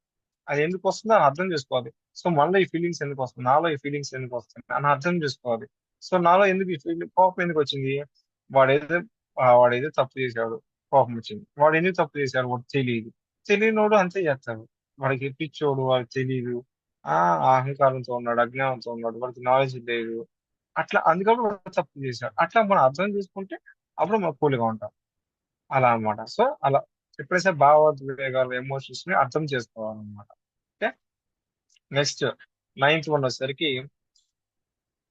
అది ఎందుకు వస్తుందో అని అర్థం చేసుకోవాలి. సో మనలో ఈ ఫీలింగ్స్ ఎందుకు వస్తుంది, నాలో ఈ ఫీలింగ్స్ ఎందుకు వస్తుంది అని అర్థం చేసుకోవాలి. సో నాలో ఎందుకు ఈ ఫీలింగ్, కోపం ఎందుకు వచ్చింది, వాడేదో వాడేదో తప్పు చేశాడు, కోపం వచ్చింది. వాడు ఎందుకు తప్పు చేశాడు వాడు తెలియదు. తెలియనోడు అంతే చేస్తాడు. వాడికి పిచ్చోడు, వాడికి తెలియదు. ఆ అహంకారంతో ఉన్నాడు, అజ్ఞానంతో ఉన్నాడు, వాడికి నాలెడ్జ్ లేదు. అట్లా అందుకని వాడు తప్పు చేశాడు. అట్లా మనం అర్థం చేసుకుంటే అప్పుడు మనం కూల్గా ఉంటాం. అలా అన్నమాట. సో అలా ఎప్పుడైతే భావోద్వేగాలు ఎమోషన్స్ ని అర్థం చేసుకోవాలన్నమాట. ఓకే. నెక్స్ట్ నైన్త్ వన్ వచ్చేసరికి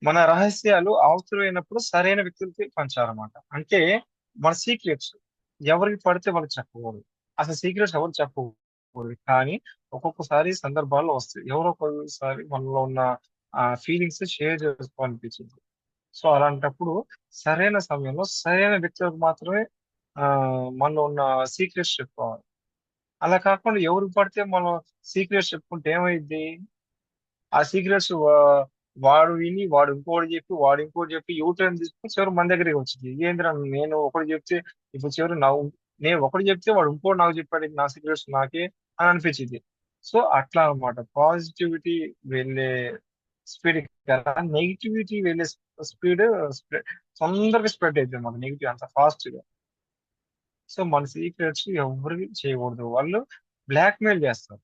మన రహస్యాలు అవసరమైనప్పుడు సరైన వ్యక్తులకి పంచాలన్నమాట. అంటే మన సీక్రెట్స్ ఎవరికి పడితే వాళ్ళకి చెప్పకూడదు. అసలు సీక్రెట్స్ ఎవరు చెప్పకూడదు. కానీ ఒక్కొక్కసారి సందర్భాల్లో వస్తాయి. ఎవరో ఒకసారి మనలో ఉన్న ఫీలింగ్స్ షేర్ చేసుకోవాలనిపించింది. సో అలాంటప్పుడు సరైన సమయంలో సరైన వ్యక్తులకు మాత్రమే ఆ మనలో ఉన్న సీక్రెట్స్ చెప్పుకోవాలి. అలా కాకుండా ఎవరికి పడితే మనం సీక్రెట్స్ చెప్పుకుంటే ఏమైంది, ఆ సీక్రెట్స్ వాడు విని వాడు ఇంకోటి చెప్పి యూటర్న్ తీసుకుని చివరి మన దగ్గరికి వచ్చింది. ఏంద్రా నేను ఒకటి చెప్తే ఇప్పుడు చివరి నేను ఒకటి చెప్తే వాడు ఇంకోటి నాకు చెప్పాడు, నా సీక్రెట్స్ నాకే అని అనిపించింది. సో అట్లా అన్నమాట. పాజిటివిటీ వెళ్ళే స్పీడ్ కదా, నెగిటివిటీ వెళ్ళే స్పీడ్ తొందరగా స్ప్రెడ్ అవుతుంది అన్నమాట, నెగిటివ్ అంత ఫాస్ట్ గా. సో మన సీక్రెట్స్ ఎవరికి చేయకూడదు. వాళ్ళు బ్లాక్ మెయిల్ చేస్తారు.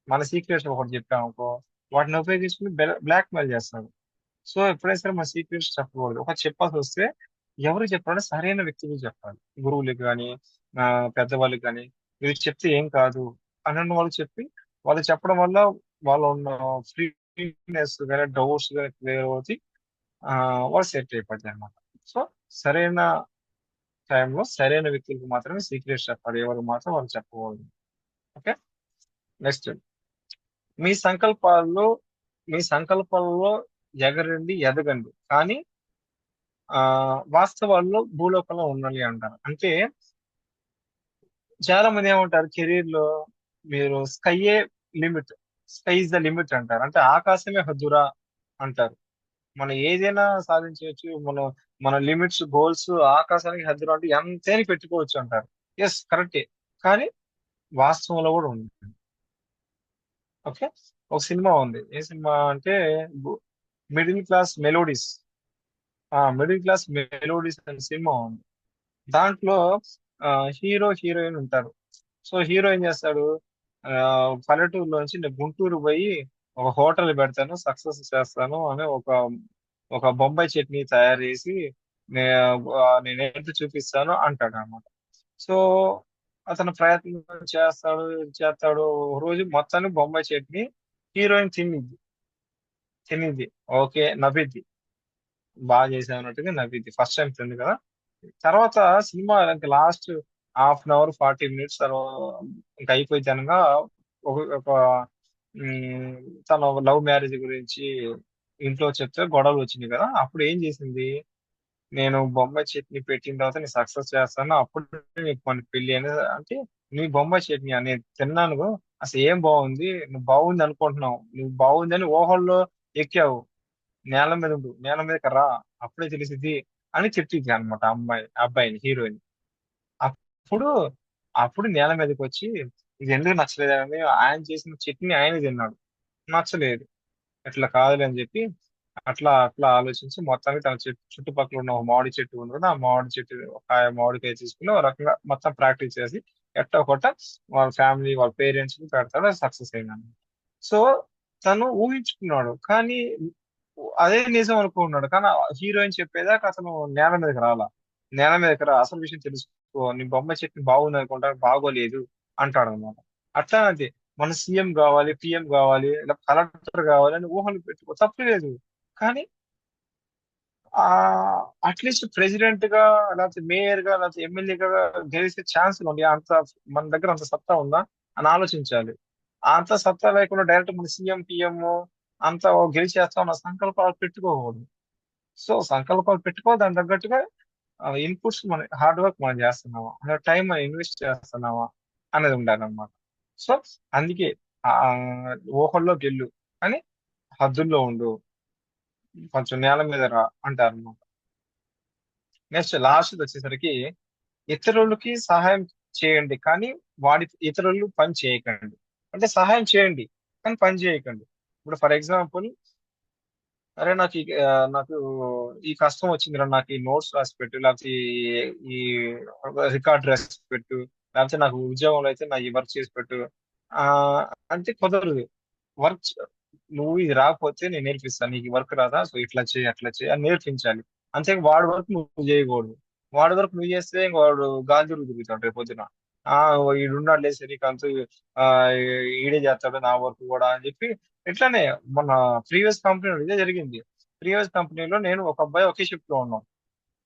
మన సీక్రెట్స్ ఒకటి చెప్పామనుకో, వాటిని ఉపయోగించుకుని బ్లాక్ మెయిల్ చేస్తారు. సో ఎప్పుడైనా సరే మన సీక్రెట్స్ చెప్పకూడదు. ఒక చెప్పాల్సి వస్తే ఎవరు చెప్పాలంటే సరైన వ్యక్తులకు చెప్పాలి. గురువులకు కానీ, ఆ, పెద్దవాళ్ళకి కానీ, వీరికి చెప్తే ఏం కాదు అని వాళ్ళు చెప్పి, వాళ్ళు చెప్పడం వల్ల వాళ్ళు ఉన్న ఫ్రీనెస్ కానీ డౌట్స్ కానీ క్లియర్ అవుతాయి. ఆ, వాళ్ళు సెట్ అయిపోతాయి అన్నమాట. సో సరైన టైంలో సరైన వ్యక్తులకు మాత్రమే సీక్రెట్స్ చెప్పాలి. ఎవరు మాత్రం వాళ్ళు చెప్పకూడదు. ఓకే. నెక్స్ట్, మీ సంకల్పాల్లో మీ సంకల్పాల్లో ఎగరండి, ఎదగండి, కానీ ఆ వాస్తవాల్లో భూలోకంలో ఉండాలి అంటారు. అంటే చాలా మంది ఏమంటారు కెరీర్ లో, మీరు స్కైయే limit, sky is the limit అంటారు. అంటే ఆకాశమే హద్దురా అంటారు. మనం ఏదైనా సాధించవచ్చు. మన లిమిట్స్ గోల్స్ ఆకాశానికి హద్దురా అంటే ఎంతైనా పెట్టుకోవచ్చు అంటారు. ఎస్ కరెక్టే. కానీ వాస్తవంలో కూడా ఉంది. ఓకే. ఒక సినిమా ఉంది. ఏ సినిమా అంటే middle class melodies. Middle class melodies అనే సినిమా ఉంది. దాంట్లో హీరో హీరోయిన్ ఉంటారు. సో హీరో ఏం చేస్తాడు, ఆ పల్లెటూరులోంచి నేను గుంటూరు పోయి ఒక హోటల్ పెడతాను, సక్సెస్ చేస్తాను అని ఒక ఒక బొంబాయి చట్నీ తయారు చేసి నేను ఏంటి చూపిస్తాను అంటాడు అనమాట. సో అతను ప్రయత్నం చేస్తాడు చేస్తాడు. ఒక రోజు మొత్తాన్ని బొంబాయి చట్నీ హీరోయిన్ తినిద్ది. ఓకే, నవ్విద్ది. బాగా చేసావు అన్నట్టుగా నవ్వింది. ఫస్ట్ టైం ఫ్రెండ్ కదా. తర్వాత సినిమా ఇంకా last half an hour 40 minutes తర్వాత ఇంకా అయిపోయింది అనగా ఒక ఉమ్, తన లవ్ మ్యారేజ్ గురించి ఇంట్లో చెప్తే గొడవలు వచ్చినాయి కదా. అప్పుడు ఏం చేసింది, నేను బొంబాయి చట్నీ పెట్టిన తర్వాత నీ సక్సెస్ చేస్తాను, అప్పుడు నీకు మన పెళ్లి అనేది అంటే, నీ బొంబాయి చట్నీ నేను తిన్నాను, అసలు ఏం బాగుంది, నువ్వు బాగుంది అనుకుంటున్నావు, నువ్వు బాగుందని ఊహల్లో ఎక్కావు, నేల మీదకి రా, అప్పుడే తెలిసింది అని చెప్తుంది అనమాట అబ్బాయిని, హీరోయిన్. అప్పుడు అప్పుడు నేల మీదకి వచ్చి ఇది ఎందుకు నచ్చలేదని ఆయన చేసిన చట్నీ ఆయన తిన్నాడు. నచ్చలేదు. ఇట్లా కాదులే అని చెప్పి అట్లా అట్లా ఆలోచించి మొత్తానికి తన చుట్టుపక్కల ఉన్న ఒక మామిడి చెట్టు ఉంది కదా, ఆ మామిడి చెట్టు ఒక మామిడికాయ తీసుకుని ఒక రకంగా మొత్తం ప్రాక్టీస్ చేసి ఎట్టో కొట్ట వాళ్ళ ఫ్యామిలీ వాళ్ళ పేరెంట్స్ కి పెడతాడు, సక్సెస్ అయింది. సో తను ఊహించుకున్నాడు కానీ అదే నిజం అనుకున్నాడు, కానీ హీరోయిన్ చెప్పేదాకా అతను నేల మీదకి రాలా. నేల మీదకి రా, అసలు విషయం తెలుసుకో, నీ బొమ్మ చెట్టు బాగుంది అనుకుంటా, బాగోలేదు అంటాడు అనమాట. అట్లా అంతే, మన సీఎం కావాలి, పిఎం కావాలి, ఇలా కలెక్టర్ కావాలి అని ఊహలు పెట్టుకో తప్పలేదు. కానీ ఆ అట్లీస్ట్ ప్రెసిడెంట్ గా, లేకపోతే మేయర్ గా, లేకపోతే ఎమ్మెల్యేగా గెలిచే ఛాన్స్ ఉంది అంత, మన దగ్గర అంత సత్తా ఉందా అని ఆలోచించాలి. అంత సత్తా లేకుండా డైరెక్ట్ మన సీఎం పిఎం అంతా గెలిచేస్తాం అన్న సంకల్పాలు పెట్టుకోకూడదు. సో సంకల్పాలు పెట్టుకో, దాని తగ్గట్టుగా ఇన్పుట్స్ మన హార్డ్ వర్క్ మనం చేస్తున్నామా, టైం మనం ఇన్వెస్ట్ చేస్తున్నామా అనేది ఉండాలన్నమాట. సో అందుకే ఆ ఊహల్లోకి వెళ్ళు, కానీ హద్దుల్లో ఉండు, కొంచెం నేల మీద రా అంటారు అనమాట. నెక్స్ట్ లాస్ట్ వచ్చేసరికి ఇతరులకి సహాయం చేయండి కానీ ఇతరులు పని చేయకండి. అంటే సహాయం చేయండి కానీ పని చేయకండి. ఇప్పుడు ఫర్ ఎగ్జాంపుల్, అరే నాకు ఈ కష్టం వచ్చిందిరా, నాకు ఈ నోట్స్ రాసి పెట్టు, లేకపోతే ఈ రికార్డ్ రాసి పెట్టు, లేకపోతే నాకు ఉద్యోగంలో అయితే నా ఈ వర్క్ చేసి పెట్టు. ఆ అంటే కుదరదు. వర్క్ నువ్వు ఇది రాకపోతే నేను నేర్పిస్తాను, నీకు వర్క్ రాదా, సో ఇట్లా చేయి అట్లా చేయి అని నేర్పించాలి. అంతే, వాడి వర్క్ నువ్వు చేయకూడదు. వాడి వర్క్ నువ్వు చేస్తే ఇంక వాడు గాలి తిరుగుతాడు రేపు పొద్దున. ఆ ఈడున్నాడులే శ్రీకాంత్, ఆ ఈడే చేస్తాడు నా వర్క్ కూడా అని చెప్పి. ఇట్లానే మన ప్రీవియస్ కంపెనీలో ఇదే జరిగింది. ప్రీవియస్ కంపెనీలో నేను ఒక అబ్బాయి ఒకే షిఫ్ట్ లో ఉన్నాం.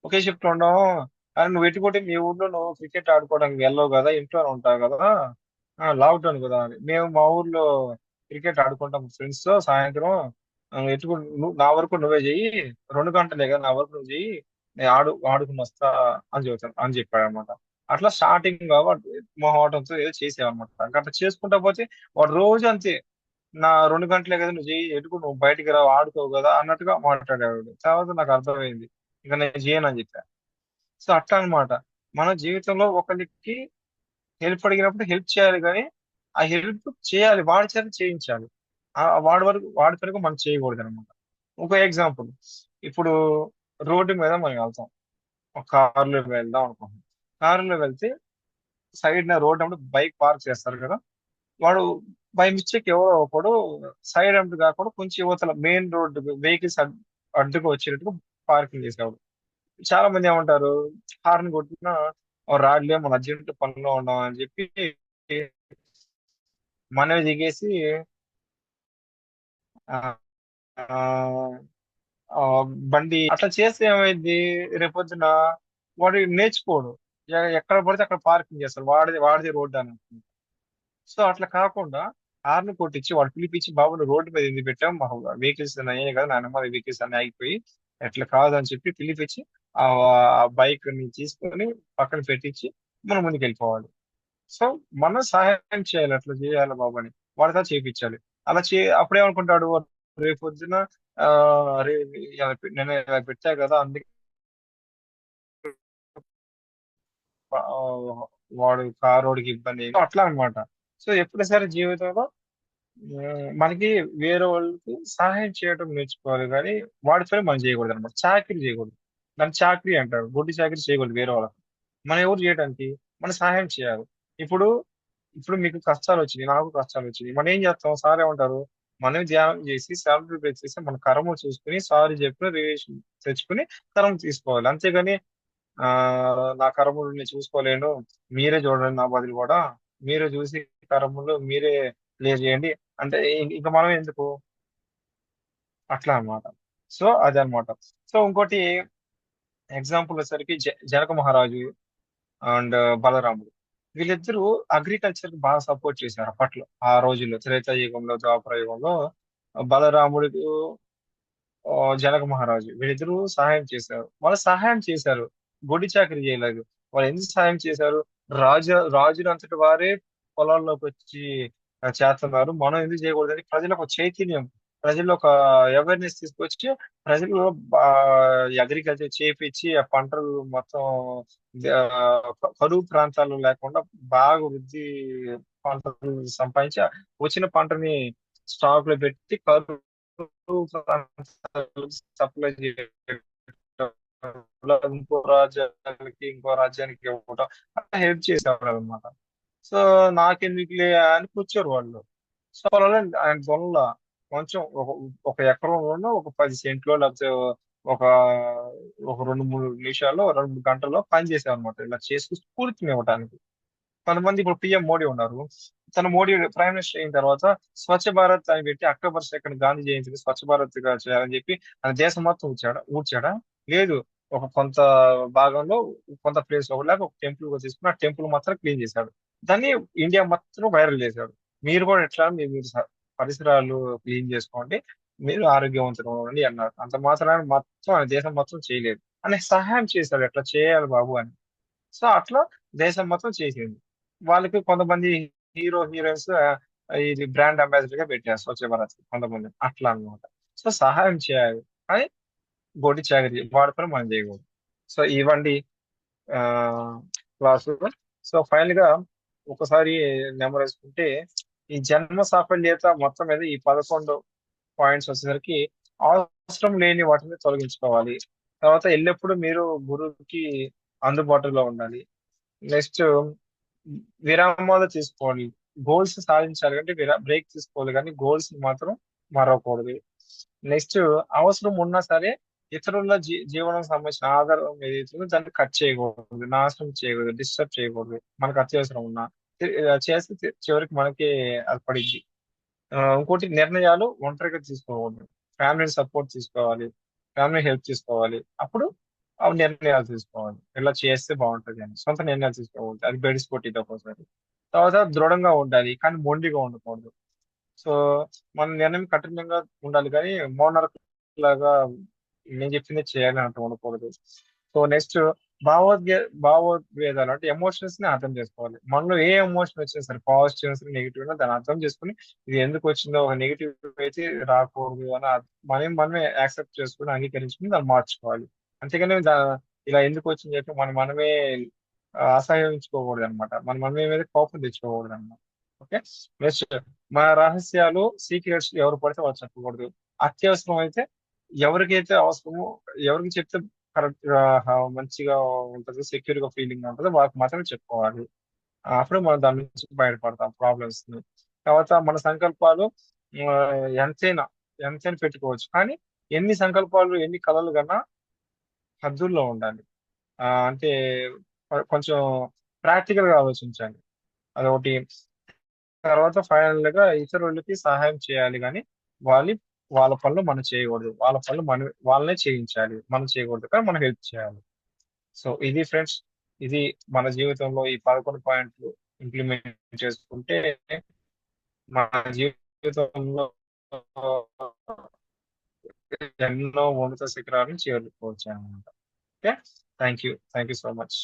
ఒకే షిఫ్ట్ లో ఉన్నాం. అని నువ్వు ఎట్టుకుంటే మీ ఊర్లో నువ్వు క్రికెట్ ఆడుకోవడానికి వెళ్ళవు కదా, ఇంట్లోనే ఉంటావు కదా, లాక్డౌన్ కదా అని. మేము మా ఊర్లో క్రికెట్ ఆడుకుంటాం ఫ్రెండ్స్ తో సాయంత్రం. ఎట్టుకు నువ్వు నా వరకు నువ్వే చెయ్యి, 2 గంటలే కదా నా వరకు నువ్వు చెయ్యి, నేను ఆడుకుని వస్తా అని చెబుతాను అని చెప్పాడు అనమాట. అట్లా స్టార్టింగ్ మొహమాటంతో ఏదో చేసేవన్నమాట. అట్లా చేసుకుంటా పోతే వాడు రోజు అంతే, నా 2 గంటలే కదా నువ్వు చెయ్యి, ఎటుకు నువ్వు బయటికి రావు ఆడుకోవు కదా అన్నట్టుగా మాట్లాడేవాడు. తర్వాత నాకు అర్థమైంది, ఇక నేను చేయను అని చెప్పాను. సో అట్లా అన్నమాట. మన జీవితంలో ఒకరికి హెల్ప్ అడిగినప్పుడు హెల్ప్ చేయాలి, కానీ ఆ హెల్ప్ చేయాలి, వాడి చేత చేయించాలి. వాడి వరకు మనం చేయకూడదు అనమాట. ఇంకో ఎగ్జాంపుల్, ఇప్పుడు రోడ్డు మీద మనం వెళ్తాం, ఒక కారులో వెళ్దాం అనుకుంటున్నాం. కారులో వెళ్తే సైడ్ నా రోడ్ అప్పుడు బైక్ పార్క్ చేస్తారు కదా, వాడు బై మిస్టేక్ ఎవరో ఒకడు సైడ్ ఎంటర్ కాకుండా కొంచెం యువతల మెయిన్ రోడ్డు వెహికల్స్ అడ్డుకు వచ్చేటట్టుగా పార్కింగ్ చేసేవాడు. చాలా మంది ఏమంటారు, హార్న్ కొట్టినా రాడ్లే, మన అర్జెంట్ పనిలో ఉన్నాం అని చెప్పి మనవి దిగేసి ఆ, ఆ, ఆ, బండి అట్లా చేస్తే ఏమైంది, రేపొద్దున వాడు నేర్చుకోడు, ఎక్కడ పడితే అక్కడ పార్కింగ్ చేస్తాడు, వాడిది రోడ్డు అని. సో అట్లా కాకుండా హార్న్ కొట్టించి వాడు పిలిపించి, బాబు నువ్వు రోడ్డు మీద ఎందుకు పెట్టావు, మా వెహికల్స్ అయ్యాయి కదా, నాన్నమ్మ వెహికల్స్ అన్ని ఆగిపోయి ఎట్లా కాదు అని చెప్పి పిలిపించి ఆ బైక్ ని తీసుకొని పక్కన పెట్టించి మనం ముందుకు వెళ్ళిపోవాలి. సో మనం సహాయం చేయాలి, అట్లా చేయాలి బాబు అని వాడితో చేయించాలి. అలా అప్పుడేమనుకుంటాడు, రేపు పొద్దున ఆ అరే నేను ఇలా పెట్టా కదా అందుకే ఆ, వాడు కారోడికి ఇబ్బంది అట్లా అన్నమాట. సో ఎప్పుడు సరే జీవితంలో మనకి వేరే వాళ్ళకి సహాయం చేయడం నేర్చుకోవాలి, కానీ వాడి పని మనం చేయకూడదు అనమాట. చాకరీ చేయకూడదు, దాన్ని చాకరీ అంటారు. గుడ్డి చాకరీ చేయకూడదు వేరే వాళ్ళకి. మనం ఎవరు చేయడానికి, మనం సహాయం చేయాలి. ఇప్పుడు ఇప్పుడు మీకు కష్టాలు వచ్చినాయి, నాకు కష్టాలు వచ్చినాయి, మనం ఏం చేస్తాం, సార్ ఏమంటారు, మనం ధ్యానం చేసి సెల్ఫ్ ప్రిపేర్ చేసి మన కర్మ చూసుకుని సారీ చెప్పి రిలేషన్ తెచ్చుకుని కర్మ తీసుకోవాలి. అంతేగాని ఆ నా కర్మలు నేను చూసుకోలేను, మీరే చూడండి నా బదులు కూడా, మీరే చూసి కర్మలు మీరే క్లియర్ చేయండి అంటే ఇంకా మనం ఎందుకు, అట్లా అన్నమాట. సో అదనమాట. సో ఇంకోటి ఎగ్జాంపుల్ వచ్చేసరికి జనక మహారాజు అండ్ బలరాముడు, వీళ్ళిద్దరూ అగ్రికల్చర్ కి బాగా సపోర్ట్ చేశారు అప్పట్లో, ఆ రోజుల్లో త్రేతాయుగంలో ద్వాపర యుగంలో. బలరాముడు ఆ, జనక మహారాజు వీళ్ళిద్దరూ సహాయం చేశారు. వాళ్ళు సహాయం చేశారు, గొడ్డి చాకరీ చేయలేదు. వాళ్ళు ఎందుకు సహాయం చేశారు, రాజులు అంతటి వారే పొలాల్లోకి వచ్చి చేస్తున్నారు, మనం ఎందుకు చేయకూడదని ప్రజలకు ఒక చైతన్యం, ప్రజల్లో ఒక అవేర్నెస్ తీసుకొచ్చి ప్రజలు అగ్రికల్చర్ చేపించి ఆ పంటలు మొత్తం ఆ, కరువు ప్రాంతాల్లో లేకుండా బాగా వృద్ధి పంటలు సంపాదించి వచ్చిన పంటని స్టాక్ లో పెట్టి కరువు ప్రాంతాలకు సప్లై చేయడం, ఇంకో రాజ్యానికి ఇంకో రాజ్యానికి ఇవ్వడం అట్లా హెల్ప్ చేసేవాడు అనమాట. సో నాకెందుకులే అని కూర్చోరు వాళ్ళు. సో అలా ఆయన గొల్ల కొంచెం ఒక ఎకరంలోనో ఒక 10 సెంట్లో లేకపోతే ఒక ఒక 2-3 నిమిషాల్లో 2 గంటల్లో పని చేసాం అనమాట, ఇలా చేసుకు స్ఫూర్తిని ఇవ్వడానికి. కొంతమంది ఇప్పుడు పిఎం మోడీ ఉన్నారు. తను మోడీ ప్రైమ్ మినిస్టర్ అయిన తర్వాత స్వచ్ఛ భారత్ అని పెట్టి అక్టోబర్ 2 గాంధీ జయంతిని స్వచ్ఛ భారత్ గా చేయాలని చెప్పి ఆయన దేశం మొత్తం ఊడ్చాడా? లేదు. ఒక కొంత భాగంలో కొంత ప్లేస్ ఒక లేక ఒక టెంపుల్ గా తీసుకుని ఆ టెంపుల్ మాత్రం క్లీన్ చేశాడు. దాన్ని ఇండియా మొత్తం వైరల్ చేశాడు. మీరు కూడా ఎట్లా మీరు పరిసరాలు క్లీన్ చేసుకోండి, మీరు ఆరోగ్యవంతులు ఉండండి అన్నారు. అంత మాత్రాన్ని మొత్తం ఆయన దేశం మొత్తం చేయలేదు. అని సహాయం చేశాడు ఎట్లా చేయాలి బాబు అని. సో అట్లా దేశం మొత్తం చేసింది. వాళ్ళకి కొంతమంది హీరోయిన్స్ ఇది బ్రాండ్ అంబాసిడర్ గా పెట్టారు స్వచ్ఛ భారత్ కొంతమంది అట్లా అన్నమాట. సో సహాయం చేయాలి కానీ గొడ్డి చాకరీ వాడి పని మనం చేయకూడదు. సో ఇవ్వండి ఆ క్లాసు. సో ఫైనల్ గా ఒకసారి నెంబర్ వేసుకుంటే ఈ జన్మ సాఫల్యత మొత్తం మీద ఈ 11 పాయింట్స్ వచ్చేసరికి అవసరం లేని వాటిని తొలగించుకోవాలి. తర్వాత ఎల్లప్పుడూ మీరు గురువుకి అందుబాటులో ఉండాలి. నెక్స్ట్ విరామాలు తీసుకోవాలి. గోల్స్ సాధించాలి అంటే బ్రేక్ తీసుకోవాలి కానీ గోల్స్ మాత్రం మరవకూడదు. నెక్స్ట్ అవసరం ఉన్నా సరే ఇతరుల జీవనం సంబంధించిన ఆధారం ఏదైతే ఉందో దాన్ని కట్ చేయకూడదు, నాశనం చేయకూడదు, డిస్టర్బ్ చేయకూడదు. మనకు అత్యవసరం ఉన్నా చేస్తే చివరికి మనకి అది పడిద్ది. ఇంకోటి నిర్ణయాలు ఒంటరిగా తీసుకోకూడదు. ఫ్యామిలీ సపోర్ట్ తీసుకోవాలి, ఫ్యామిలీ హెల్ప్ తీసుకోవాలి. అప్పుడు ఆ నిర్ణయాలు తీసుకోవాలి, ఇలా చేస్తే బాగుంటది అని. సొంత నిర్ణయాలు తీసుకోకూడదు, అది బెడిసికొట్టిది ఒక్కోసారి. తర్వాత దృఢంగా ఉండాలి కానీ మొండిగా ఉండకూడదు. సో మన నిర్ణయం కఠినంగా ఉండాలి కానీ మోనార్క్ లాగా నేను చెప్పింది చేయాలి అంటూ ఉండకూడదు. సో నెక్స్ట్ భావోద్వేదాలు అంటే ఎమోషన్స్ ని అర్థం చేసుకోవాలి. మనలో ఏ ఎమోషన్ వచ్చినా సరే పాజిటివ్ సరే నెగిటివ్ దాన్ని అర్థం చేసుకుని ఇది ఎందుకు వచ్చిందో, ఒక నెగిటివ్ అయితే రాకూడదు అని మనమే యాక్సెప్ట్ చేసుకుని అంగీకరించుకుని దాన్ని మార్చుకోవాలి. అంతేగాని ఇలా ఎందుకు వచ్చింది చెప్పి మనమే అసహ్యించుకోకూడదు అనమాట. మనమే మీద కోపం తెచ్చుకోకూడదు అనమాట. ఓకే. నెక్స్ట్ మన రహస్యాలు సీక్రెట్స్ ఎవరు పడితే వాళ్ళు చెప్పకూడదు. అత్యవసరం అయితే ఎవరికైతే అవసరమో, ఎవరికి చెప్తే కరెక్ట్ గా మంచిగా ఉంటది, సెక్యూర్ గా ఫీలింగ్ ఉంటది వాళ్ళకి మాత్రమే చెప్పుకోవాలి. అప్పుడు మనం దాని నుంచి బయటపడతాం ప్రాబ్లమ్స్ ని. తర్వాత మన సంకల్పాలు ఆ, ఎంతైనా ఎంతైనా పెట్టుకోవచ్చు కానీ ఎన్ని సంకల్పాలు ఎన్ని కలలు కన్నా హద్దుల్లో ఉండాలి. అంటే కొంచెం ప్రాక్టికల్ గా ఆలోచించాలి, అదొకటి. తర్వాత ఫైనల్ గా ఇతరులకి సహాయం చేయాలి కానీ వాళ్ళ వాళ్ళ పనులు మనం చేయకూడదు, వాళ్ళ పనులు వాళ్ళనే చేయించాలి, మనం చేయకూడదు కానీ మనం హెల్ప్ చేయాలి. సో ఇది ఫ్రెండ్స్, ఇది మన జీవితంలో ఈ 11 పాయింట్లు ఇంప్లిమెంట్ చేసుకుంటే మన జీవితంలో ఎన్నో ఉన్నత శిఖరాలను చేరుకోవచ్చు అనమాట. Okay. Thank you so much.